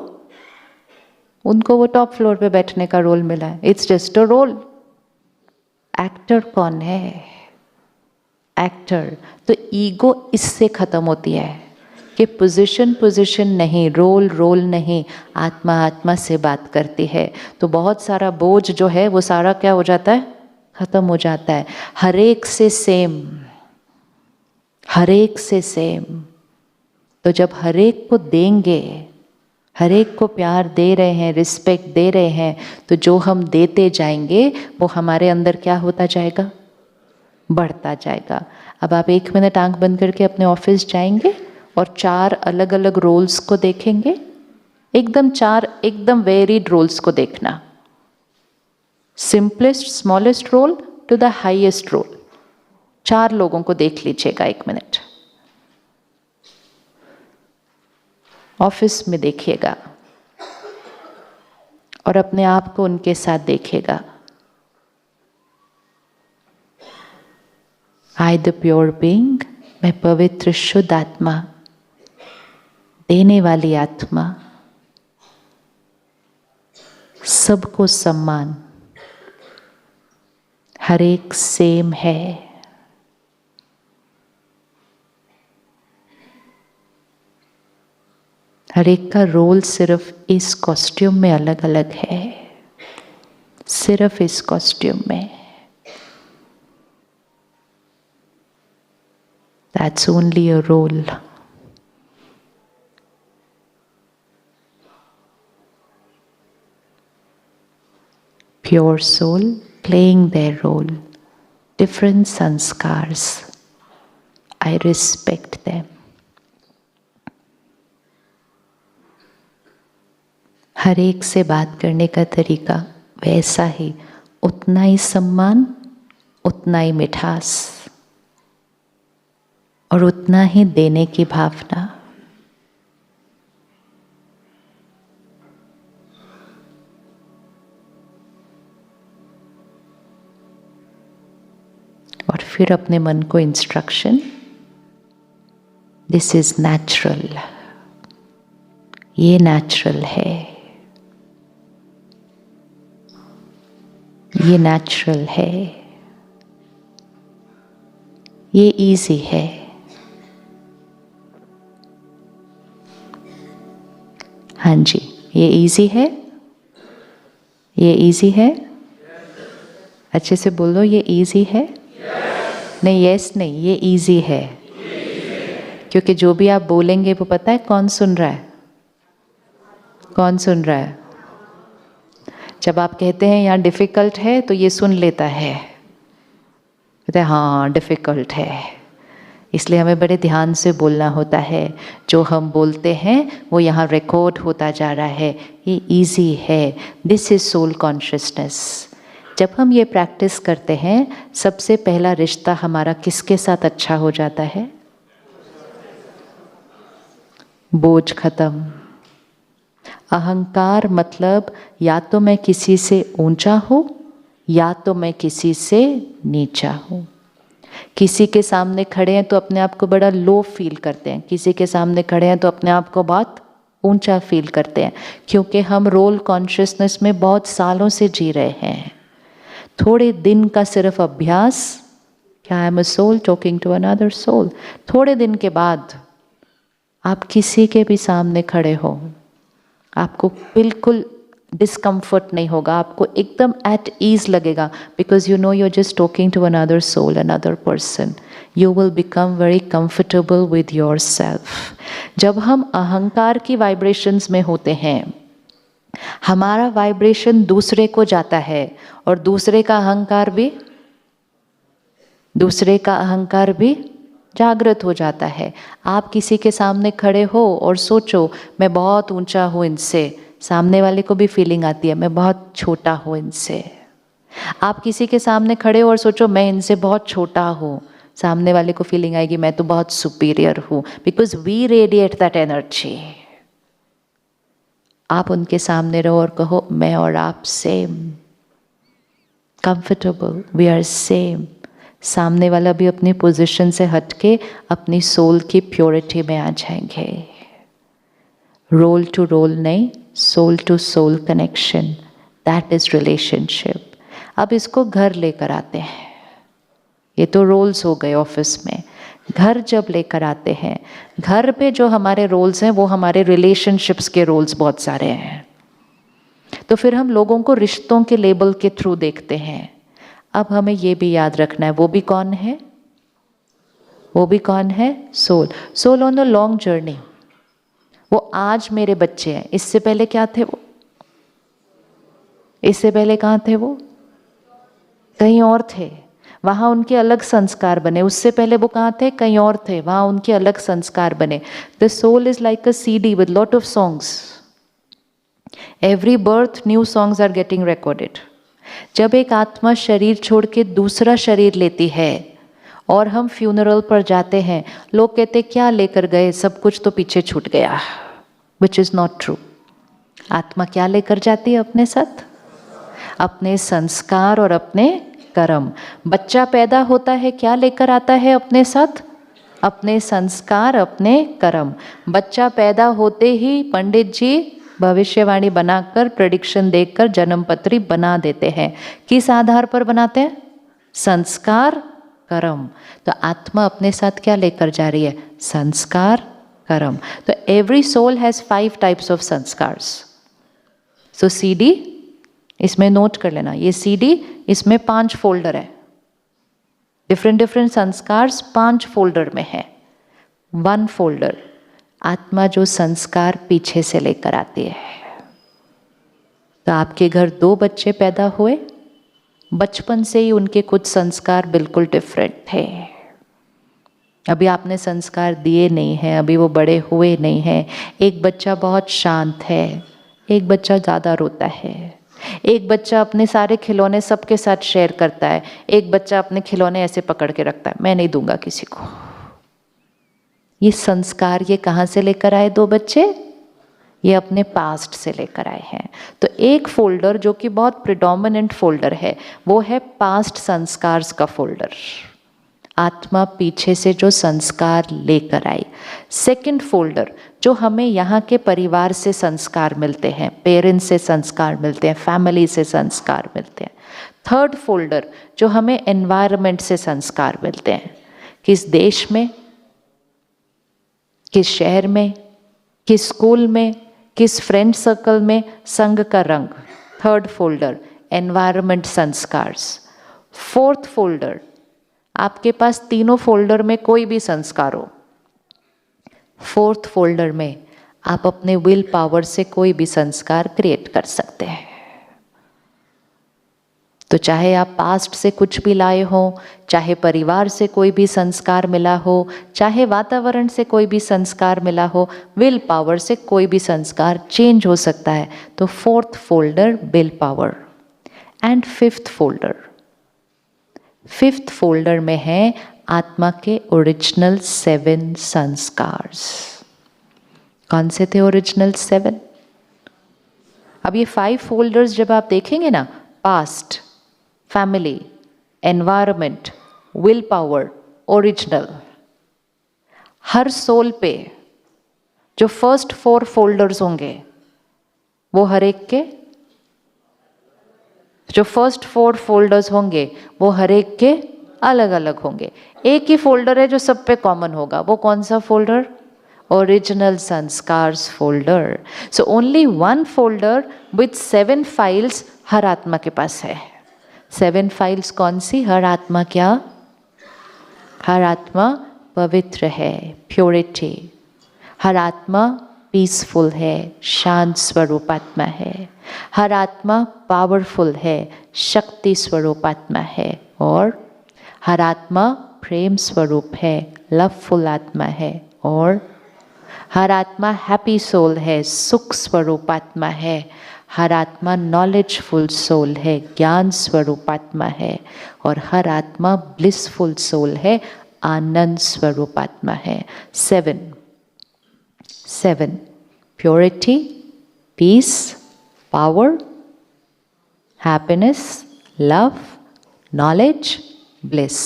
उनको वो टॉप फ्लोर पे बैठने का रोल मिला है। It's just a role. Actor कौन है? एक्टर। तो ईगो इससे खत्म होती है कि पोजीशन नहीं, रोल नहीं, आत्मा आत्मा से बात करती है। तो बहुत सारा बोझ जो है वो सारा क्या हो जाता है? खत्म हो जाता है। हर एक से सेम, हर एक से सेम। तो जब हर एक को देंगे, हर एक को प्यार दे रहे हैं, रिस्पेक्ट दे रहे हैं, तो जो हम देते जाएंगे वो हमारे अंदर क्या होता जाएगा? बढ़ता जाएगा। अब आप 1 मिनट आंख बंद करके अपने ऑफिस जाएंगे और 4 अलग अलग रोल्स को देखेंगे। एकदम 4 एकदम वेरिड रोल्स को देखना, simplest smallest role to the highest role. 4 लोगों को देख लीजिएगा 1 मिनट। ऑफिस में देखिएगा और अपने आप को उनके साथ देखिएगा। आई द प्योर बीइंग, मैं पवित्र शुद्ध आत्मा, देने वाली आत्मा, सबको सम्मान, हर एक सेम है। हर एक का रोल सिर्फ इस कॉस्ट्यूम में अलग अलग है, सिर्फ इस कॉस्ट्यूम में। That's only a role. Pure soul playing their role. Different sanskars. I respect them. हर एक से बात करने का तरीका वैसा ही, उतना ही सम्मान, उतना ही मिठास और उतना ही देने की भावना। और फिर अपने मन को इंस्ट्रक्शन, दिस इज नेचुरल, ये नेचुरल है, ये नेचुरल है, ये इजी है। हाँ जी, ये इजी है, ये इजी है। अच्छे से बोलो, ये इजी है। नहीं, यस नहीं, ये इजी है। क्योंकि जो भी आप बोलेंगे वो पता है कौन सुन रहा है, कौन सुन रहा है। जब आप कहते हैं यहाँ डिफ़िकल्ट है तो ये सुन लेता है, कहते हैं हाँ डिफ़िकल्ट है। इसलिए हमें बड़े ध्यान से बोलना होता है। जो हम बोलते हैं वो यहाँ रिकॉर्ड होता जा रहा है। ये इजी है। This is soul consciousness. जब हम ये प्रैक्टिस करते हैं, सबसे पहला रिश्ता हमारा किसके साथ अच्छा हो जाता है? बोझ खत्म। अहंकार मतलब या तो मैं किसी से ऊंचा हूँ या तो मैं किसी से नीचा हूँ। किसी के सामने खड़े हैं तो अपने आप को बड़ा लो फील करते हैं, किसी के सामने खड़े हैं तो अपने आप को बहुत ऊंचा फील करते हैं, क्योंकि हम रोल कॉन्शियसनेस में बहुत सालों से जी रहे हैं। थोड़े दिन का सिर्फ अभ्यास, क्या I am a soul talking to another soul, थोड़े दिन के बाद आप किसी के भी सामने खड़े हो, आपको बिल्कुल डिस्कम्फर्ट नहीं होगा, आपको एकदम एट ईज लगेगा, because you know you are just talking to another soul, another person. You will become very comfortable with yourself. जब हम अहंकार की वाइब्रेशंस में होते हैं, हमारा वाइब्रेशन दूसरे को जाता है और दूसरे का अहंकार भी जागृत हो जाता है। आप किसी के सामने खड़े हो और सोचो मैं बहुत ऊंचा हूँ इनसे, सामने वाले को भी फीलिंग आती है मैं बहुत छोटा हूँ इनसे। आप किसी के सामने खड़े हो और सोचो मैं इनसे बहुत छोटा हूँ, सामने वाले को फीलिंग आएगी मैं तो बहुत सुपीरियर हूँ, because we radiate that energy. आप उनके सामने रहो और कहो मैं और आप same, comfortable, we are same. सामने वाला भी अपनी पोजीशन से हटके अपनी सोल की प्योरिटी में आ जाएंगे। रोल टू रोल नहीं, soul to soul connection, that is relationship. अब इसको घर लेकर आते हैं। ये तो रोल्स हो गए ऑफिस में। घर जब लेकर आते हैं, घर पे जो हमारे रोल्स हैं वो हमारे रिलेशनशिप्स के रोल्स बहुत सारे हैं। तो फिर हम लोगों को रिश्तों के लेबल के थ्रू देखते हैं। अब हमें ये भी याद रखना है, वो भी कौन है? वो भी कौन है? Soul. Soul on the long journey. वो आज मेरे बच्चे हैं, इससे पहले क्या थे वो? इससे पहले कहाँ थे वो? कहीं और थे, वहाँ उनके अलग संस्कार बने। उससे पहले वो कहाँ थे? कहीं और थे, वहाँ उनके अलग संस्कार बने। The soul is like a CD with lot of songs. Every birth new songs are getting recorded. जब एक आत्मा शरीर छोड़ के दूसरा शरीर लेती है और हम फ्यूनरल पर जाते हैं, लोग कहते क्या लेकर गए, सब कुछ तो पीछे छूट गया, विच इज नॉट ट्रू। आत्मा क्या लेकर जाती है अपने साथ? अपने संस्कार और अपने कर्म। बच्चा पैदा होता है, क्या लेकर आता है अपने साथ? अपने संस्कार, अपने कर्म। बच्चा पैदा होते ही पंडित जी भविष्यवाणी बनाकर, प्रेडिक्शन देखकर जन्मपत्री बना देते हैं। किस आधार पर बनाते हैं? संस्कार, कर्म। तो आत्मा अपने साथ क्या लेकर जा रही है? संस्कार, कर्म। तो every soul has 5 types of संस्कार्स। सो CD, इसमें नोट कर लेना, ये CD, इसमें 5 फोल्डर है। डिफरेंट डिफरेंट संस्कार्स 5 फोल्डर में है। 1 फोल्डर आत्मा जो संस्कार पीछे से लेकर आती है। तो आपके घर 2 बच्चे पैदा हुए, बचपन से ही उनके कुछ संस्कार बिल्कुल डिफरेंट थे। अभी आपने संस्कार दिए नहीं हैं, अभी वो बड़े हुए नहीं हैं। एक बच्चा बहुत शांत है, एक बच्चा ज़्यादा रोता है, एक बच्चा अपने सारे खिलौने सबके साथ शेयर करता है, एक बच्चा अपने खिलौने ऐसे पकड़ के रखता है, मैं नहीं दूंगा किसी को। ये संस्कार ये कहाँ से लेकर आए 2 बच्चे? ये अपने पास्ट से लेकर आए हैं। तो एक फोल्डर जो कि बहुत प्रिडोमिनेंट फोल्डर है वो है पास्ट संस्कार्स का फोल्डर। आत्मा पीछे से जो संस्कार लेकर आई। सेकंड फोल्डर जो हमें यहाँ के परिवार से संस्कार मिलते हैं, पेरेंट्स से संस्कार मिलते हैं, फैमिली से संस्कार मिलते हैं। थर्ड फोल्डर जो हमें एनवायरनमेंट से संस्कार मिलते हैं, किस देश में, किस शहर में, किस स्कूल में, किस फ्रेंड सर्कल में, संग का रंग। Third folder environment संस्कार्स। Fourth folder आपके पास तीनों फोल्डर में कोई भी संस्कार हो, फोर्थ फोल्डर में आप अपने विल पावर से कोई भी संस्कार क्रिएट कर सकते हैं। तो चाहे आप पास्ट से कुछ भी लाए हो, चाहे परिवार से कोई भी संस्कार मिला हो, चाहे वातावरण से कोई भी संस्कार मिला हो, विल पावर से कोई भी संस्कार चेंज हो सकता है। तो fourth folder will power. And fifth folder में है आत्मा के ओरिजिनल 7 संस्कार्स। कौन से थे ओरिजिनल 7? अब ये 5 फोल्डर्स जब आप देखेंगे ना, past, family, environment, will power, original, हर सोल पे जो फर्स्ट 4 फोल्डर्स होंगे वो हर एक के, जो फर्स्ट 4 फोल्डर्स होंगे वो हर एक के अलग अलग होंगे। एक ही फोल्डर है जो सब पे कॉमन होगा, वो कौन सा folder? Original sanskars folder. So only 1 folder with 7 files हर आत्मा के पास है। 7 फाइल्स कौन सी? हर आत्मा क्या? हर आत्मा पवित्र है, प्योरिटी। हर आत्मा पीसफुल है, शांत स्वरूप आत्मा है। हर आत्मा पावरफुल है, शक्ति स्वरूप आत्मा है। और हर आत्मा प्रेम स्वरूप है, लवफुल आत्मा है। और हर आत्मा हैप्पी सोल है, सुख स्वरूप आत्मा है। हर आत्मा नॉलेजफुल सोल है, ज्ञान स्वरूप आत्मा है। और हर आत्मा ब्लिसफुल सोल है, आनंद स्वरूप आत्मा है। 7 purity, peace, power, happiness, love, knowledge, bliss.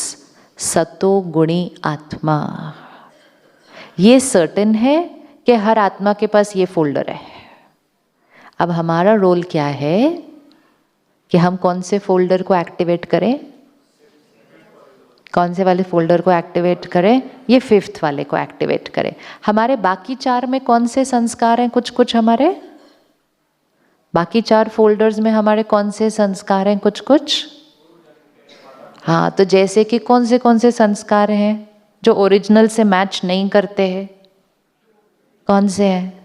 सतो गुणी आत्मा। ये सर्टेन है कि हर आत्मा के पास ये फोल्डर है। अब हमारा रोल क्या है कि हम कौन से फोल्डर को एक्टिवेट करें? कौन से वाले फोल्डर को एक्टिवेट करें? ये 5th वाले को एक्टिवेट करें। हमारे बाकी 4 में कौन से संस्कार हैं? कुछ कुछ हमारे बाकी 4 फोल्डर्स में हमारे कौन से संस्कार हैं? कुछ कुछ। हाँ, तो जैसे कि कौन से संस्कार हैं जो ओरिजिनल से मैच नहीं करते हैं? कौन से हैं?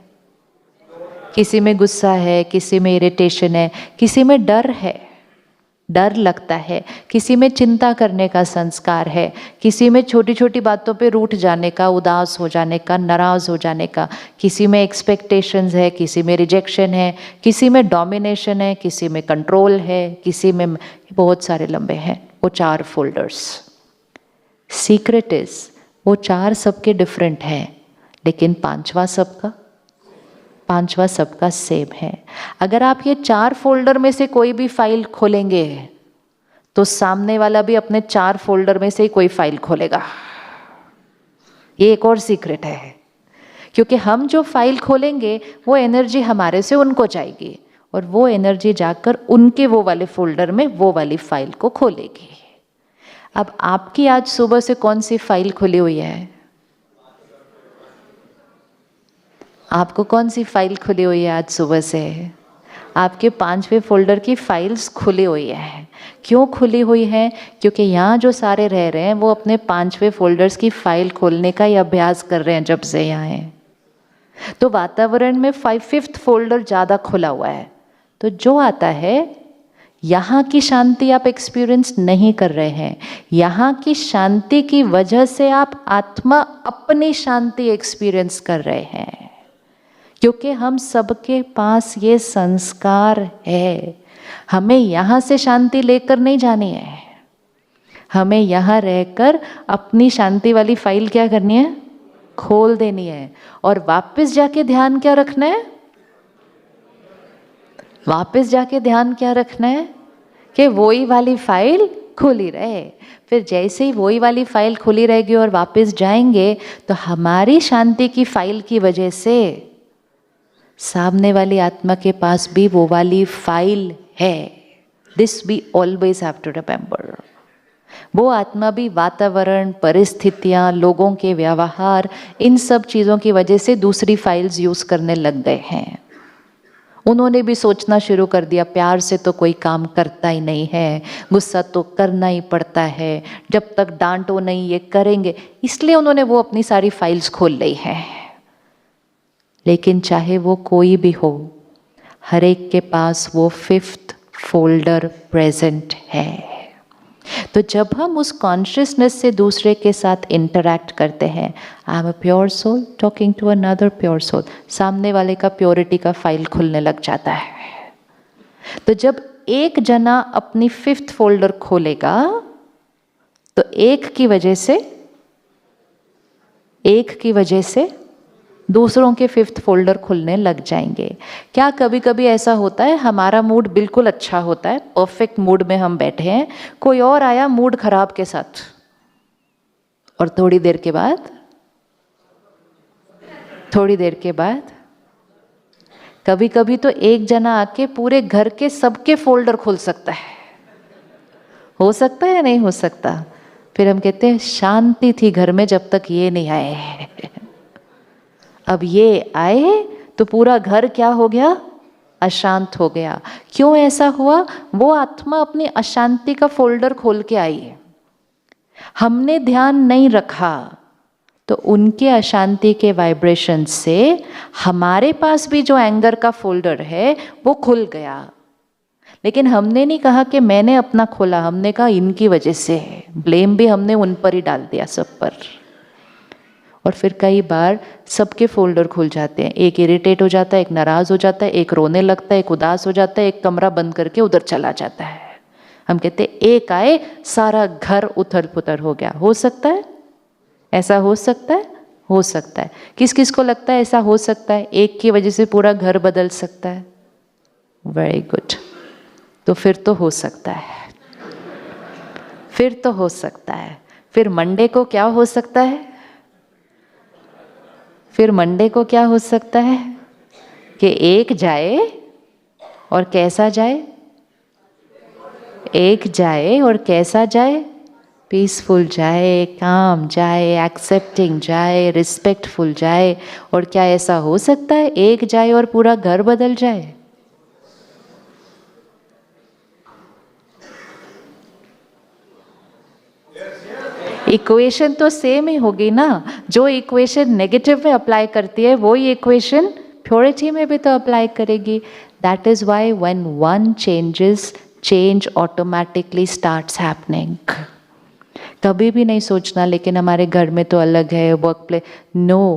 किसी में गुस्सा है, किसी में इरिटेशन है, किसी में डर है, डर लगता है, किसी में चिंता करने का संस्कार है, किसी में छोटी छोटी बातों पे रूठ जाने का, उदास हो जाने का, नाराज़ हो जाने का, किसी में एक्सपेक्टेशंस है, किसी में रिजेक्शन है, किसी में डोमिनेशन है, किसी में कंट्रोल है, किसी में बहुत सारे लंबे हैं। वो 4 फोल्डर्स। सीक्रेट इज वो 4 सबके डिफरेंट हैं, लेकिन 5वां सबका सेम है। अगर आप ये 4 फोल्डर में से कोई भी फाइल खोलेंगे तो सामने वाला भी अपने 4 फोल्डर में से ही कोई फाइल खोलेगा। ये एक और सीक्रेट है, क्योंकि हम जो फाइल खोलेंगे वो एनर्जी हमारे से उनको जाएगी और वो एनर्जी जाकर उनके वो वाले फोल्डर में वो वाली फाइल को खोलेगी। अब आपकी आज सुबह से कौन सी फाइल खुली हुई है? आपको कौन सी फाइल खुली हुई है आज सुबह से? आपके 5वें फोल्डर की फाइल्स खुली हुई है। क्यों खुली हुई है? क्योंकि यहाँ जो सारे रह रहे हैं वो अपने 5वें फोल्डर्स की फाइल खोलने का ही अभ्यास कर रहे हैं जब से यहाँ हैं। तो वातावरण में 5th फोल्डर ज़्यादा खुला हुआ है, तो जो आता है यहाँ की शांति आप एक्सपीरियंस नहीं कर रहे हैं। यहाँ की शांति की वजह से आप आत्मा अपनी शांति एक्सपीरियंस कर रहे हैं, क्योंकि हम सबके पास ये संस्कार है। हमें यहाँ से शांति लेकर नहीं जानी है, हमें यहाँ रहकर अपनी शांति वाली फाइल क्या करनी है? खोल देनी है। और वापस जाके ध्यान क्या रखना है? वापस जाके ध्यान क्या रखना है? कि वही वाली फाइल खुली रहे। फिर जैसे ही वही वाली फाइल खुली रहेगी और वापस जाएंगे तो हमारी शांति की फाइल की वजह से सामने वाली आत्मा के पास भी वो वाली फाइल है। This we always have to remember. वो आत्मा भी वातावरण, परिस्थितियाँ, लोगों के व्यवहार, इन सब चीज़ों की वजह से दूसरी फाइल्स यूज़ करने लग गए हैं। उन्होंने भी सोचना शुरू कर दिया, प्यार से तो कोई काम करता ही नहीं है, गुस्सा तो करना ही पड़ता है, जब तक डांटो नहीं ये करेंगे। इसलिए उन्होंने वो अपनी सारी फाइल्स खोल ली है। लेकिन चाहे वो कोई भी हो, हर एक के पास वो 5th फोल्डर प्रेजेंट है। तो जब हम उस कॉन्शियसनेस से दूसरे के साथ इंटरैक्ट करते हैं, I am a pure soul talking to another pure soul, सामने वाले का प्योरिटी का फाइल खुलने लग जाता है। तो जब एक जना अपनी 5th फोल्डर खोलेगा तो एक की वजह से दूसरों के 5th फोल्डर खुलने लग जाएंगे। क्या कभी कभी ऐसा होता है, हमारा मूड बिल्कुल अच्छा होता है, परफेक्ट मूड में हम बैठे हैं, कोई और आया मूड खराब के साथ, और थोड़ी देर के बाद कभी कभी तो एक जना आके पूरे घर के सबके फोल्डर खोल सकता है। हो सकता है या नहीं हो सकता? फिर हम कहते हैं शांति थी घर में जब तक ये नहीं आए। अब ये आए तो पूरा घर क्या हो गया? अशांत हो गया। क्यों ऐसा हुआ? वो आत्मा अपनी अशांति का फोल्डर खोल के आई है, हमने ध्यान नहीं रखा, तो उनके अशांति के वाइब्रेशन से हमारे पास भी जो एंगर का फोल्डर है वो खुल गया। लेकिन हमने नहीं कहा कि मैंने अपना खोला, हमने कहा इनकी वजह से है। ब्लेम भी हमने उन पर ही डाल दिया, सब पर। और फिर कई बार सबके फोल्डर खुल जाते हैं। एक इरिटेट हो जाता है, एक नाराज़ हो जाता है, एक रोने लगता है, एक उदास हो जाता है, एक कमरा बंद करके उधर चला जाता है। हम कहते हैं एक आए सारा घर उथल पुथल हो गया। हो सकता है ऐसा? हो सकता है, हो सकता है। किस किस को लगता है ऐसा हो सकता है? एक की वजह से पूरा घर बदल सकता है। Very good. तो फिर तो हो सकता है, फिर तो हो सकता है। फिर मंडे को क्या हो सकता है? फिर मंडे को क्या हो सकता है कि एक जाए और कैसा जाए? एक जाए और कैसा जाए? पीसफुल जाए, काम जाए, एक्सेप्टिंग जाए, रिस्पेक्टफुल जाए। और क्या ऐसा हो सकता है एक जाए और पूरा घर बदल जाए? इक्वेशन तो सेम ही होगी ना। जो इक्वेशन नेगेटिव में अप्लाई करती है वो ही इक्वेशन प्योरिटी में भी तो अप्लाई करेगी। That is why when one changes, change automatically starts happening. कभी भी नहीं सोचना लेकिन हमारे घर में तो अलग है, work place. No,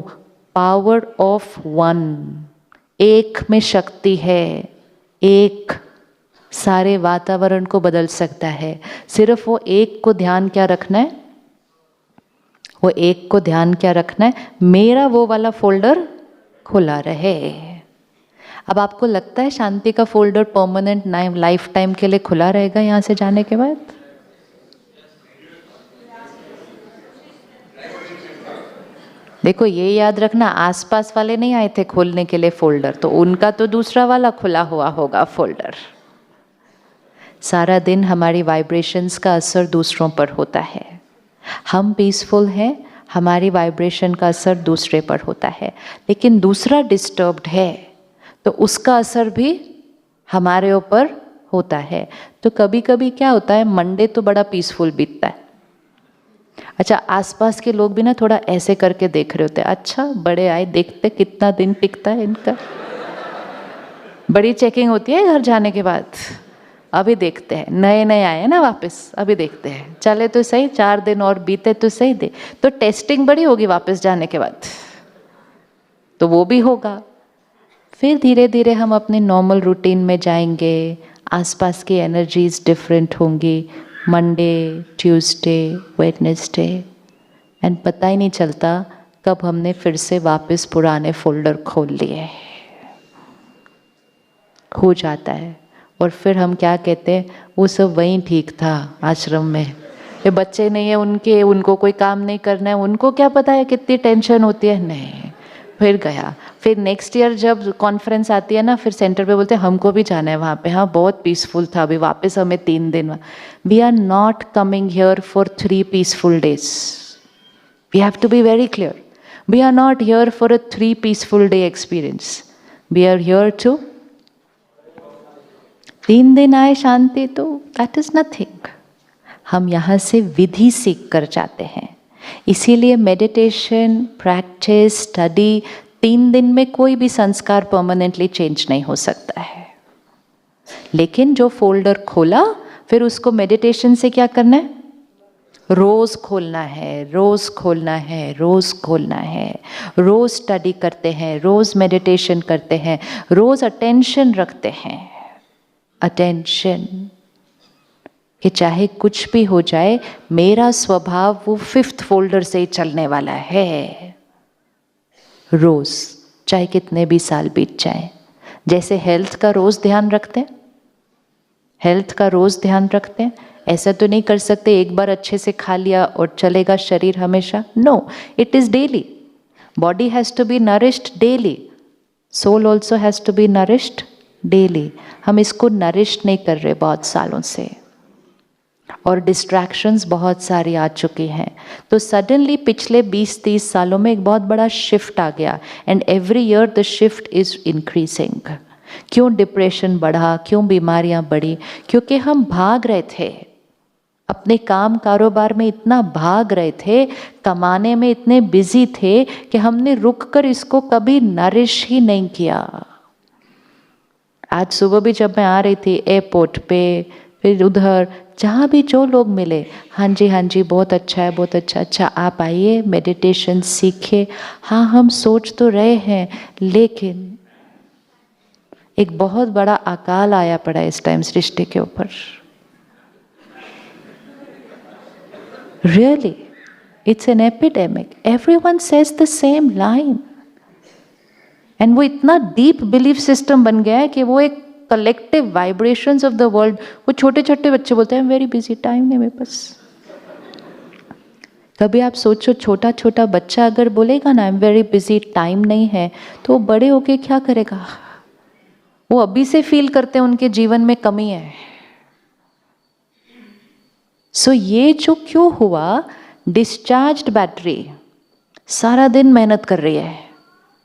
power of one, एक में शक्ति है। एक सारे वातावरण को बदल सकता है। सिर्फ वो एक को ध्यान क्या रखना है? वो एक को ध्यान क्या रखना है? मेरा वो वाला फोल्डर खुला रहे। अब आपको लगता है शांति का फोल्डर परमानेंट लाइफ टाइम के लिए खुला रहेगा यहाँ से जाने के बाद? देखो ये याद रखना, आसपास वाले नहीं आए थे खोलने के लिए फोल्डर, तो उनका तो दूसरा वाला खुला हुआ होगा फोल्डर। सारा दिन हमारी वाइब्रेशंस का असर दूसरों पर होता है। हम पीसफुल हैं, हमारी वाइब्रेशन का असर दूसरे पर होता है, लेकिन दूसरा डिस्टर्ब्ड है तो उसका असर भी हमारे ऊपर होता है। तो कभी कभी क्या होता है, मंडे तो बड़ा पीसफुल बीतता है। अच्छा, आसपास के लोग भी ना थोड़ा ऐसे करके देख रहे होते हैं, अच्छा बड़े आए, देखते कितना दिन टिकता है इनका। बड़ी चेकिंग होती है घर जाने के बाद, अभी देखते हैं, नए नए आए हैं ना वापस, अभी देखते हैं, चले तो सही, 4 दिन और बीते तो सही दे, तो टेस्टिंग बड़ी होगी वापस जाने के बाद, तो वो भी होगा। फिर धीरे धीरे हम अपने नॉर्मल रूटीन में जाएंगे, आसपास की एनर्जीज डिफरेंट होंगी, मंडे, ट्यूसडे, वेडनेसडे, एंड पता ही नहीं चलता कब हमने फिर से वापस पुराने फोल्डर खोल लिए। हो जाता है। और फिर हम क्या कहते हैं, वो सब वहीं ठीक था आश्रम में, ये बच्चे नहीं है उनके, उनको कोई काम नहीं करना है, उनको क्या पता है कितनी टेंशन होती है। नहीं, फिर गया। फिर नेक्स्ट ईयर जब कॉन्फ्रेंस आती है ना, फिर सेंटर पे बोलते हैं हमको भी जाना है वहाँ पे, हाँ बहुत पीसफुल था, अभी वापस हमें 3 दिन। We are not coming here for 3 peaceful days, we have to be very clear. We are not here for a 3 peaceful day experience, we are here to 3 दिन आए शांति, तो दैट इज नथिंग। हम यहाँ से विधि सीख कर जाते हैं। इसीलिए मेडिटेशन, प्रैक्टिस, स्टडी, 3 दिन में कोई भी संस्कार परमानेंटली चेंज नहीं हो सकता है। लेकिन जो फोल्डर खोला, फिर उसको मेडिटेशन से क्या करना है, रोज खोलना है, रोज खोलना है, रोज खोलना है। रोज स्टडी करते हैं, रोज मेडिटेशन करते हैं, रोज अटेंशन रखते हैं। अटेंशन कि चाहे कुछ भी हो जाए, मेरा स्वभाव वो 5th फोल्डर से ही चलने वाला है। रोज, चाहे कितने भी साल बीत जाए। जैसे हेल्थ का रोज ध्यान रखते हैं, हेल्थ का रोज ध्यान रखते हैं, ऐसा तो नहीं कर सकते एक बार अच्छे से खा लिया और चलेगा शरीर हमेशा। No, it is daily. Body has to be nourished daily, soul also has to be nourished daily. हम इसको नरिश नहीं कर रहे बहुत सालों से, और डिस्ट्रैक्शंस बहुत सारी आ चुकी हैं। तो सडनली पिछले 20-30 सालों में एक बहुत बड़ा शिफ्ट आ गया, and every year the shift is increasing. क्यों डिप्रेशन बढ़ा, क्यों बीमारियां बढ़ी? क्योंकि हम भाग रहे थे अपने काम कारोबार में, इतना भाग रहे थे, कमाने में इतने बिजी थे कि हमने रुक कर इसको कभी नरिश ही नहीं किया। आज सुबह भी जब मैं आ रही थी एयरपोर्ट पे, फिर उधर जहाँ भी जो लोग मिले, हाँ जी बहुत अच्छा है, बहुत अच्छा, अच्छा आप आइए मेडिटेशन सीखिए। हाँ हम सोच तो रहे हैं, लेकिन एक बहुत बड़ा अकाल आया पड़ा इस टाइम सृष्टि के ऊपर। Really it's an epidemic, everyone says the same line, and वो इतना डीप बिलीफ सिस्टम बन गया है कि वो एक collective vibrations of the world. वो छोटे छोटे बच्चे बोलते हैं वेरी बिजी, टाइम नहीं मेरे पास। कभी आप सोचो, छोटा छोटा बच्चा अगर बोलेगा ना I am very busy, time नहीं है, तो वो बड़े होके क्या करेगा? वो अभी से फील करते हैं उनके जीवन में कमी है। सो ये जो क्यों हुआ, डिस्चार्ज्ड बैटरी सारा दिन मेहनत कर रही है,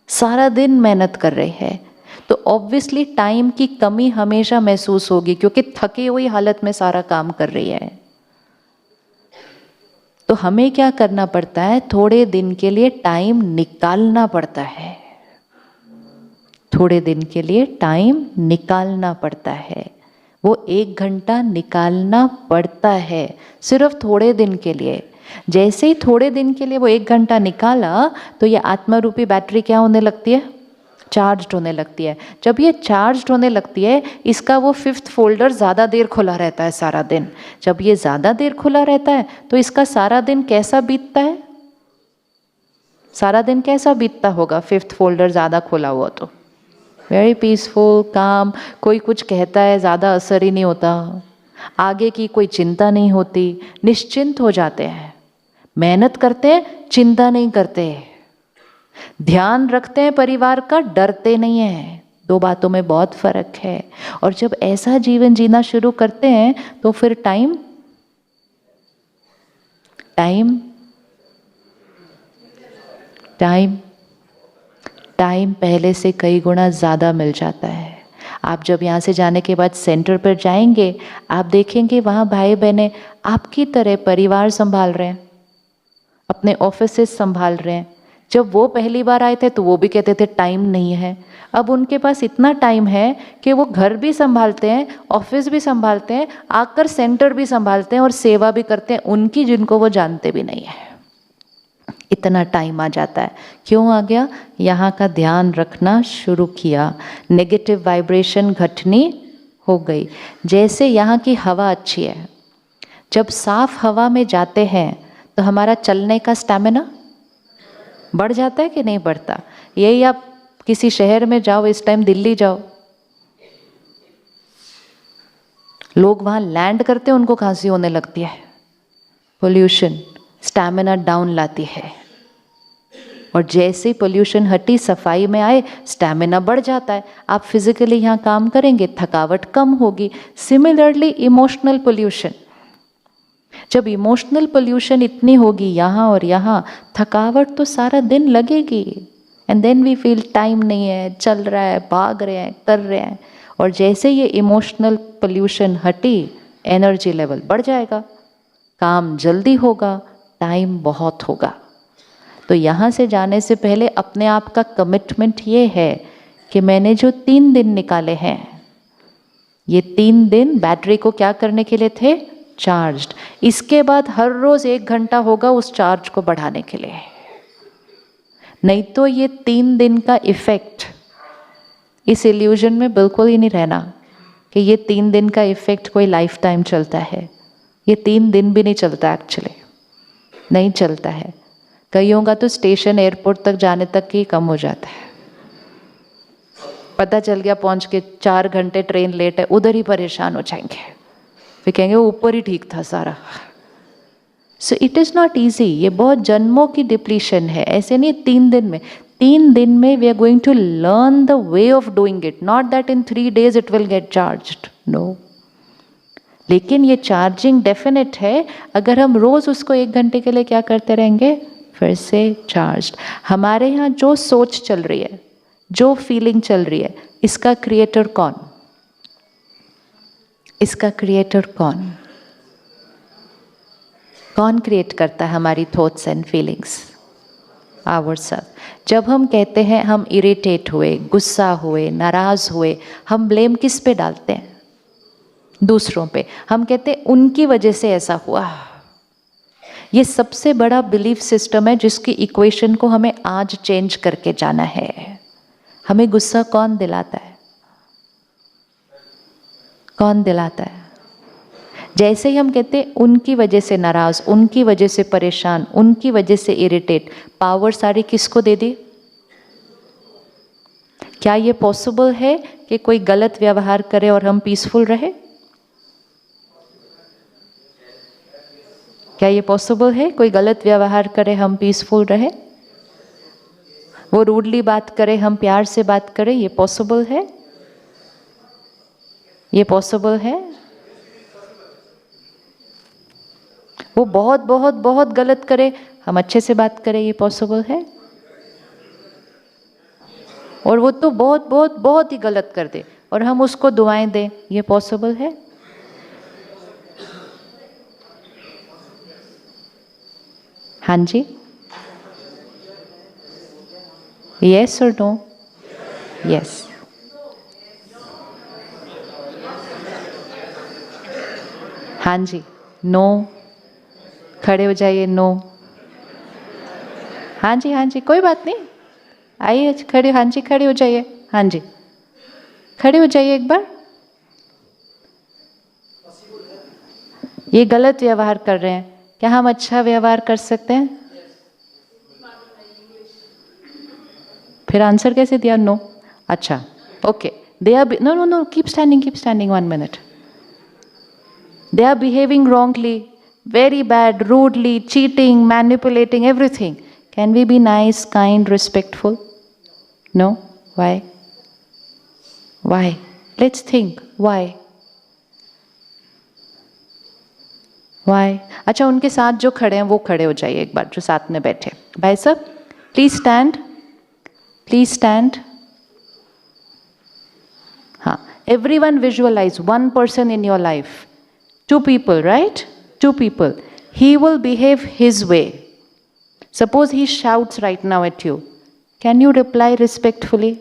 सारा दिन मेहनत कर रही है, तो ऑब्वियसली टाइम की कमी हमेशा महसूस होगी, क्योंकि थकी हुई हालत में सारा काम कर रही है। तो हमें क्या करना पड़ता है, थोड़े दिन के लिए टाइम निकालना पड़ता है, थोड़े दिन के लिए टाइम निकालना पड़ता है। वो 1 घंटा निकालना पड़ता है, सिर्फ थोड़े दिन के लिए। जैसे ही थोड़े दिन के लिए वो 1 घंटा निकाला, तो ये आत्मा रूपी बैटरी क्या होने लगती है, चार्ज्ड होने लगती है। जब ये चार्ज्ड होने लगती है, इसका वो 5th फोल्डर ज़्यादा देर खुला रहता है सारा दिन। जब ये ज़्यादा देर खुला रहता है, तो इसका सारा दिन कैसा बीतता है, सारा दिन कैसा बीतता होगा 5th फोल्डर ज़्यादा खुला हुआ? तो वेरी पीसफुल, काम, कोई कुछ कहता है ज़्यादा असर ही नहीं होता, आगे की कोई चिंता नहीं होती, निश्चिंत हो जाते हैं, मेहनत करते हैं, चिंता नहीं करते। ध्यान रखते हैं परिवार का, डरते नहीं हैं। दो बातों में बहुत फर्क है। और जब ऐसा जीवन जीना शुरू करते हैं तो फिर टाइम टाइम टाइम टाइम पहले से कई गुना ज़्यादा मिल जाता है। आप जब यहाँ से जाने के बाद सेंटर पर जाएंगे, आप देखेंगे वहाँ भाई बहनें आपकी तरह परिवार संभाल रहे हैं, अपने ऑफिसेस संभाल रहे हैं। जब वो पहली बार आए थे तो वो भी कहते थे टाइम नहीं है। अब उनके पास इतना टाइम है कि वो घर भी संभालते हैं, ऑफिस भी संभालते हैं, आकर सेंटर भी संभालते हैं और सेवा भी करते हैं उनकी, जिनको वो जानते भी नहीं है। इतना टाइम आ जाता है। क्यों आ गया? यहाँ का ध्यान रखना शुरू किया, नेगेटिव वाइब्रेशन घटनी हो गई। जैसे यहाँ की हवा अच्छी है, जब साफ हवा में जाते हैं तो हमारा चलने का स्टैमिना बढ़ जाता है कि नहीं बढ़ता? यही आप किसी शहर में जाओ, इस टाइम दिल्ली जाओ, लोग वहाँ लैंड करते हैं उनको खांसी होने लगती है। पोल्यूशन स्टैमिना डाउन लाती है। और जैसे ही पोल्यूशन हटी, सफाई में आए, स्टैमिना बढ़ जाता है। आप फिजिकली यहाँ काम करेंगे, थकावट कम होगी। सिमिलरली इमोशनल पोल्यूशन, जब इमोशनल पोल्यूशन इतनी होगी यहाँ और यहाँ, थकावट तो सारा दिन लगेगी। And then we feel time नहीं है, चल रहा है, भाग रहे हैं, कर रहे हैं। और जैसे ये इमोशनल पोल्यूशन हटी, एनर्जी लेवल बढ़ जाएगा, काम जल्दी होगा, टाइम बहुत होगा। तो यहाँ से जाने से पहले अपने आप का कमिटमेंट ये है कि मैंने जो 3 दिन निकाले हैं, ये 3 दिन बैटरी को क्या करने के लिए थे? चार्ज्ड। इसके बाद हर रोज 1 घंटा होगा उस चार्ज को बढ़ाने के लिए। नहीं तो ये 3 दिन का इफेक्ट, इस इल्यूजन में बिल्कुल ही नहीं रहना कि ये 3 दिन का इफेक्ट कोई लाइफ टाइम चलता है। ये 3 दिन भी नहीं चलता, एक्चुअली नहीं चलता है। कईयों का तो स्टेशन एयरपोर्ट तक जाने तक ही कम हो जाता है। पता चल गया पहुंच के 4 घंटे ट्रेन लेट है, उधर ही परेशान हो जाएंगे, फिर कहेंगे ऊपर ही ठीक था सारा। So it is not easy. ये बहुत जन्मों की डिप्लीशन है। ऐसे नहीं 3 दिन में, 3 दिन में we are going to learn the way of doing it, not that in 3 days it will get charged, no. लेकिन ये चार्जिंग डेफिनेट है अगर हम रोज उसको 1 घंटे के लिए क्या करते रहेंगे, फिर से चार्ज्ड। हमारे यहाँ जो सोच चल रही है, जो फीलिंग चल रही है, इसका क्रिएटर कौन? इसका क्रिएटर कौन? कौन क्रिएट करता है हमारी थॉट्स एंड फीलिंग्स? आवरसेल्फ। जब हम कहते हैं हम इरिटेट हुए, गुस्सा हुए, नाराज हुए, हम ब्लेम किस पे डालते हैं? दूसरों पे। हम कहते हैं उनकी वजह से ऐसा हुआ। ये सबसे बड़ा बिलीफ सिस्टम है जिसकी इक्वेशन को हमें आज चेंज करके जाना है। हमें गुस्सा कौन दिलाता है? कौन दिलाता है? जैसे ही हम कहते हैं उनकी वजह से नाराज, उनकी वजह से परेशान, उनकी वजह से इरिटेट, पावर सारी किसको दे दी? क्या ये पॉसिबल है कि कोई गलत व्यवहार करे और हम पीसफुल रहे? क्या ये पॉसिबल है कोई गलत व्यवहार करे हम पीसफुल रहे? वो रूडली बात करे हम प्यार से बात करें, ये पॉसिबल है? ये पॉसिबल है? वो बहुत बहुत बहुत गलत करे, हम अच्छे से बात करें, ये पॉसिबल है? और वो तो बहुत बहुत बहुत ही गलत कर दे और हम उसको दुआएं दें, ये पॉसिबल है? हाँ जी, यस और नो? यस। हाँ जी, नो। खड़े हो जाइए, नो। हाँ जी, हाँ जी, कोई बात नहीं, आइए खड़े, हाँ जी खड़े हो जाइए, हाँ जी खड़े हो जाइए एक बार। ये गलत व्यवहार कर रहे हैं, क्या हम अच्छा व्यवहार कर सकते हैं? फिर आंसर कैसे दिया? नो। अच्छा, okay. They are no no no, keep standing 1 minute. They are behaving wrongly, very bad, rudely, cheating, manipulating, everything. Can we be nice, kind, respectful? No? Why? Why? Let's think. Why? Why? अच्छा, उनके साथ जो खड़े हैं वो खड़े हो जाइए एक बार, जो साथ में बैठे। भाई साहब, प्लीज स्टैंड, प्लीज स्टैंड। हाँ, everyone visualize one person in your life. 2 people, right? 2 people. He will behave his way. Suppose he shouts right now at you. Can you reply respectfully?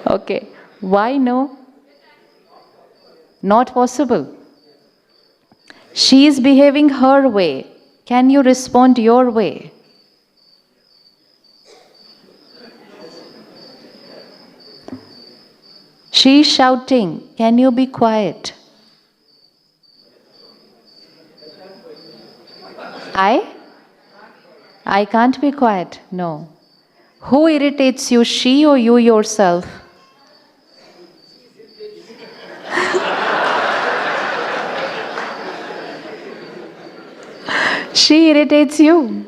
Okay. Why no? Not possible. She is behaving her way. Can you respond your way? She is shouting. Can you be quiet? I can't be quiet. No. Who irritates you, she or you yourself? She irritates you.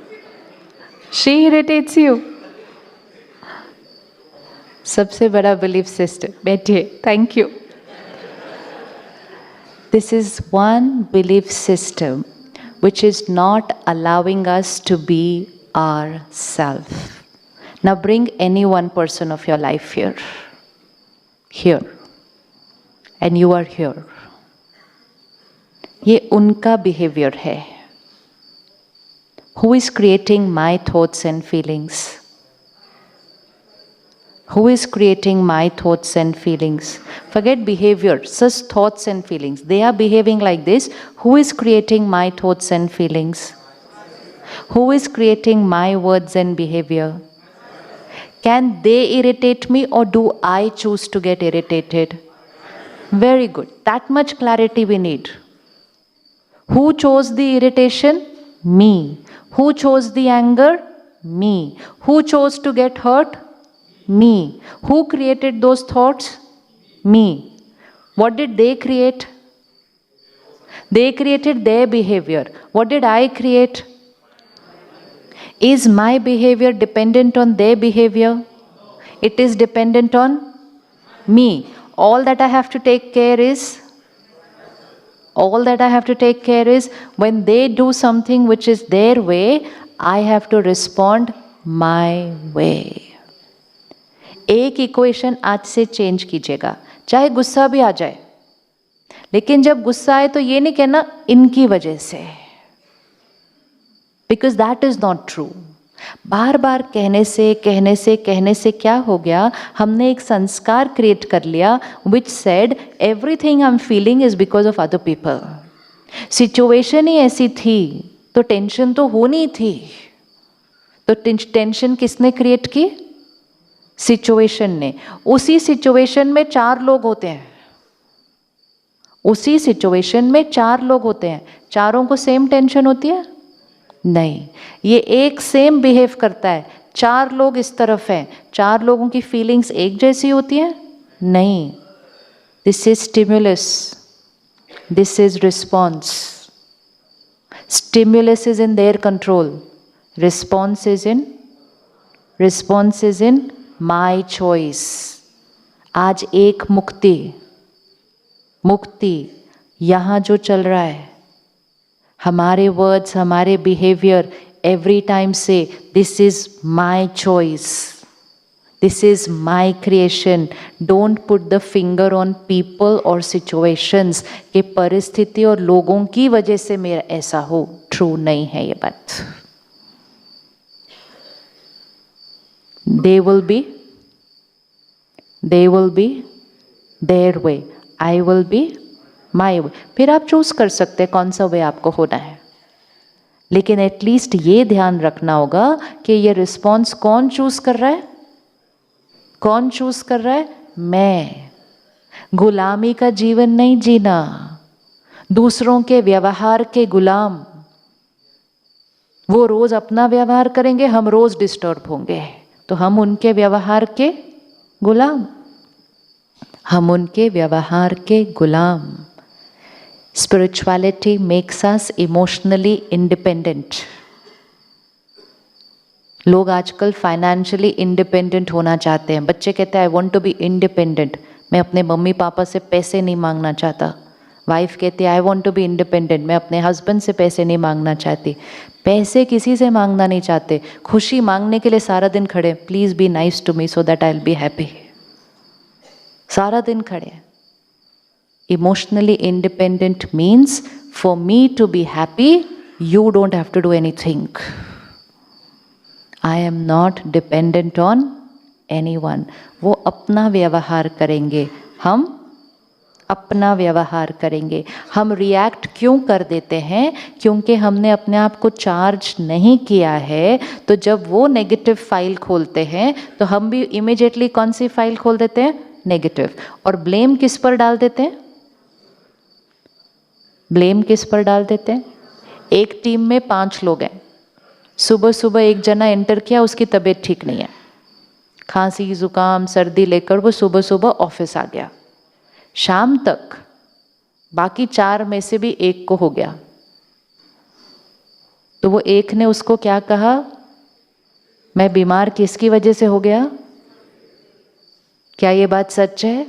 She irritates you. सबसे बड़ा belief system, बैठिए, thank you. This is one belief system which is not allowing us to be ourselves. Now bring any one person of your life here. Here. And you are here. ये उनका behavior है. Who is creating my thoughts and feelings? Who is creating my thoughts and feelings? Forget behavior, just thoughts and feelings. They are behaving like this. Who is creating my thoughts and feelings? Who is creating my words and behavior? Can they irritate me or do I choose to get irritated? Very good. That much clarity we need. Who chose the irritation? Me. Who chose the anger? Me. Who chose to get hurt? Me. Who created those thoughts? Me. What did they create? They created their behavior. What did I create? Is my behavior dependent on their behavior? It is dependent on me. All that I have to take care is when they do something which is their way, I have to respond my way. एक equation आज से change कीजिएगा, चाहे गुस्सा भी आ जाए, लेकिन जब गुस्सा आए तो ये नहीं कहना इनकी वजह से, because that is not true. बार बार कहने से क्या हो गया, हमने एक संस्कार क्रिएट कर लिया which said everything I am feeling is because of other people. Situation ही ऐसी थी तो टेंशन तो होनी थी, तो टेंशन किसने क्रिएट की? सिचुएशन ने. उसी सिचुएशन में 4 लोग होते हैं, उसी सिचुएशन में 4 लोग होते हैं, चारों को सेम टेंशन होती है? नहीं. ये एक सेम बिहेव करता है, 4 लोग इस तरफ हैं, 4 लोगों की फीलिंग्स एक जैसी होती है? नहीं. This is stimulus, this is response. Stimulus is in their control, response is in my choice. आज एक मुक्ति यहाँ जो चल रहा है, हमारे वर्ड्स, हमारे बिहेवियर एवरी टाइम से this is my choice, this is my creation. Don't put the finger on people और सिचुएशंस के परिस्थिति और लोगों की वजह से मेरा ऐसा हो. ट्रू नहीं है ये बात. They will be their way. I will be my way. फिर आप चूज कर सकते हैं कौन सा वे आपको होना है, लेकिन एटलीस्ट ये ध्यान रखना होगा कि ये रिस्पॉन्स कौन चूज कर रहा है? कौन चूज कर रहा है? मैं. गुलामी का जीवन नहीं जीना, दूसरों के व्यवहार के गुलाम. वो रोज अपना व्यवहार करेंगे, हम रोज डिस्टर्ब होंगे, तो हम उनके व्यवहार के गुलाम. हम उनके व्यवहार के गुलाम। Spirituality makes us emotionally independent. लोग आजकल फाइनेंशियली इंडिपेंडेंट होना चाहते हैं। बच्चे कहते हैं I want to be independent, मैं अपने मम्मी पापा से पैसे नहीं मांगना चाहता। वाइफ कहती है I want to be independent, मैं अपने हस्बैंड से पैसे नहीं मांगना चाहती। पैसे किसी से मांगना नहीं चाहते, खुशी मांगने के लिए सारा दिन खड़े, please be nice to me so that I will be happy. सारा दिन खड़े। Emotionally independent means for me to be happy you don't have to do anything. I am not dependent on anyone. वो अपना व्यवहार करेंगे, हम अपना व्यवहार करेंगे। हम रिएक्ट क्यों कर देते हैं? क्योंकि हमने अपने आप को चार्ज नहीं किया है। तो जब वो नेगेटिव फाइल खोलते हैं तो हम भी इमीडिएटली कौन सी फाइल खोल देते हैं? नेगेटिव। और ब्लेम किस पर डाल देते हैं? ब्लेम किस पर डाल देते हैं? एक टीम में 5 लोग हैं, सुबह सुबह एक जना एंटर किया, उसकी तबीयत ठीक नहीं है, खांसी जुकाम सर्दी लेकर वो सुबह सुबह ऑफिस आ गया। शाम तक बाकी 4 में से भी एक को हो गया। तो वो एक ने उसको क्या कहा? मैं बीमार किसकी वजह से हो गया? क्या ये बात सच है?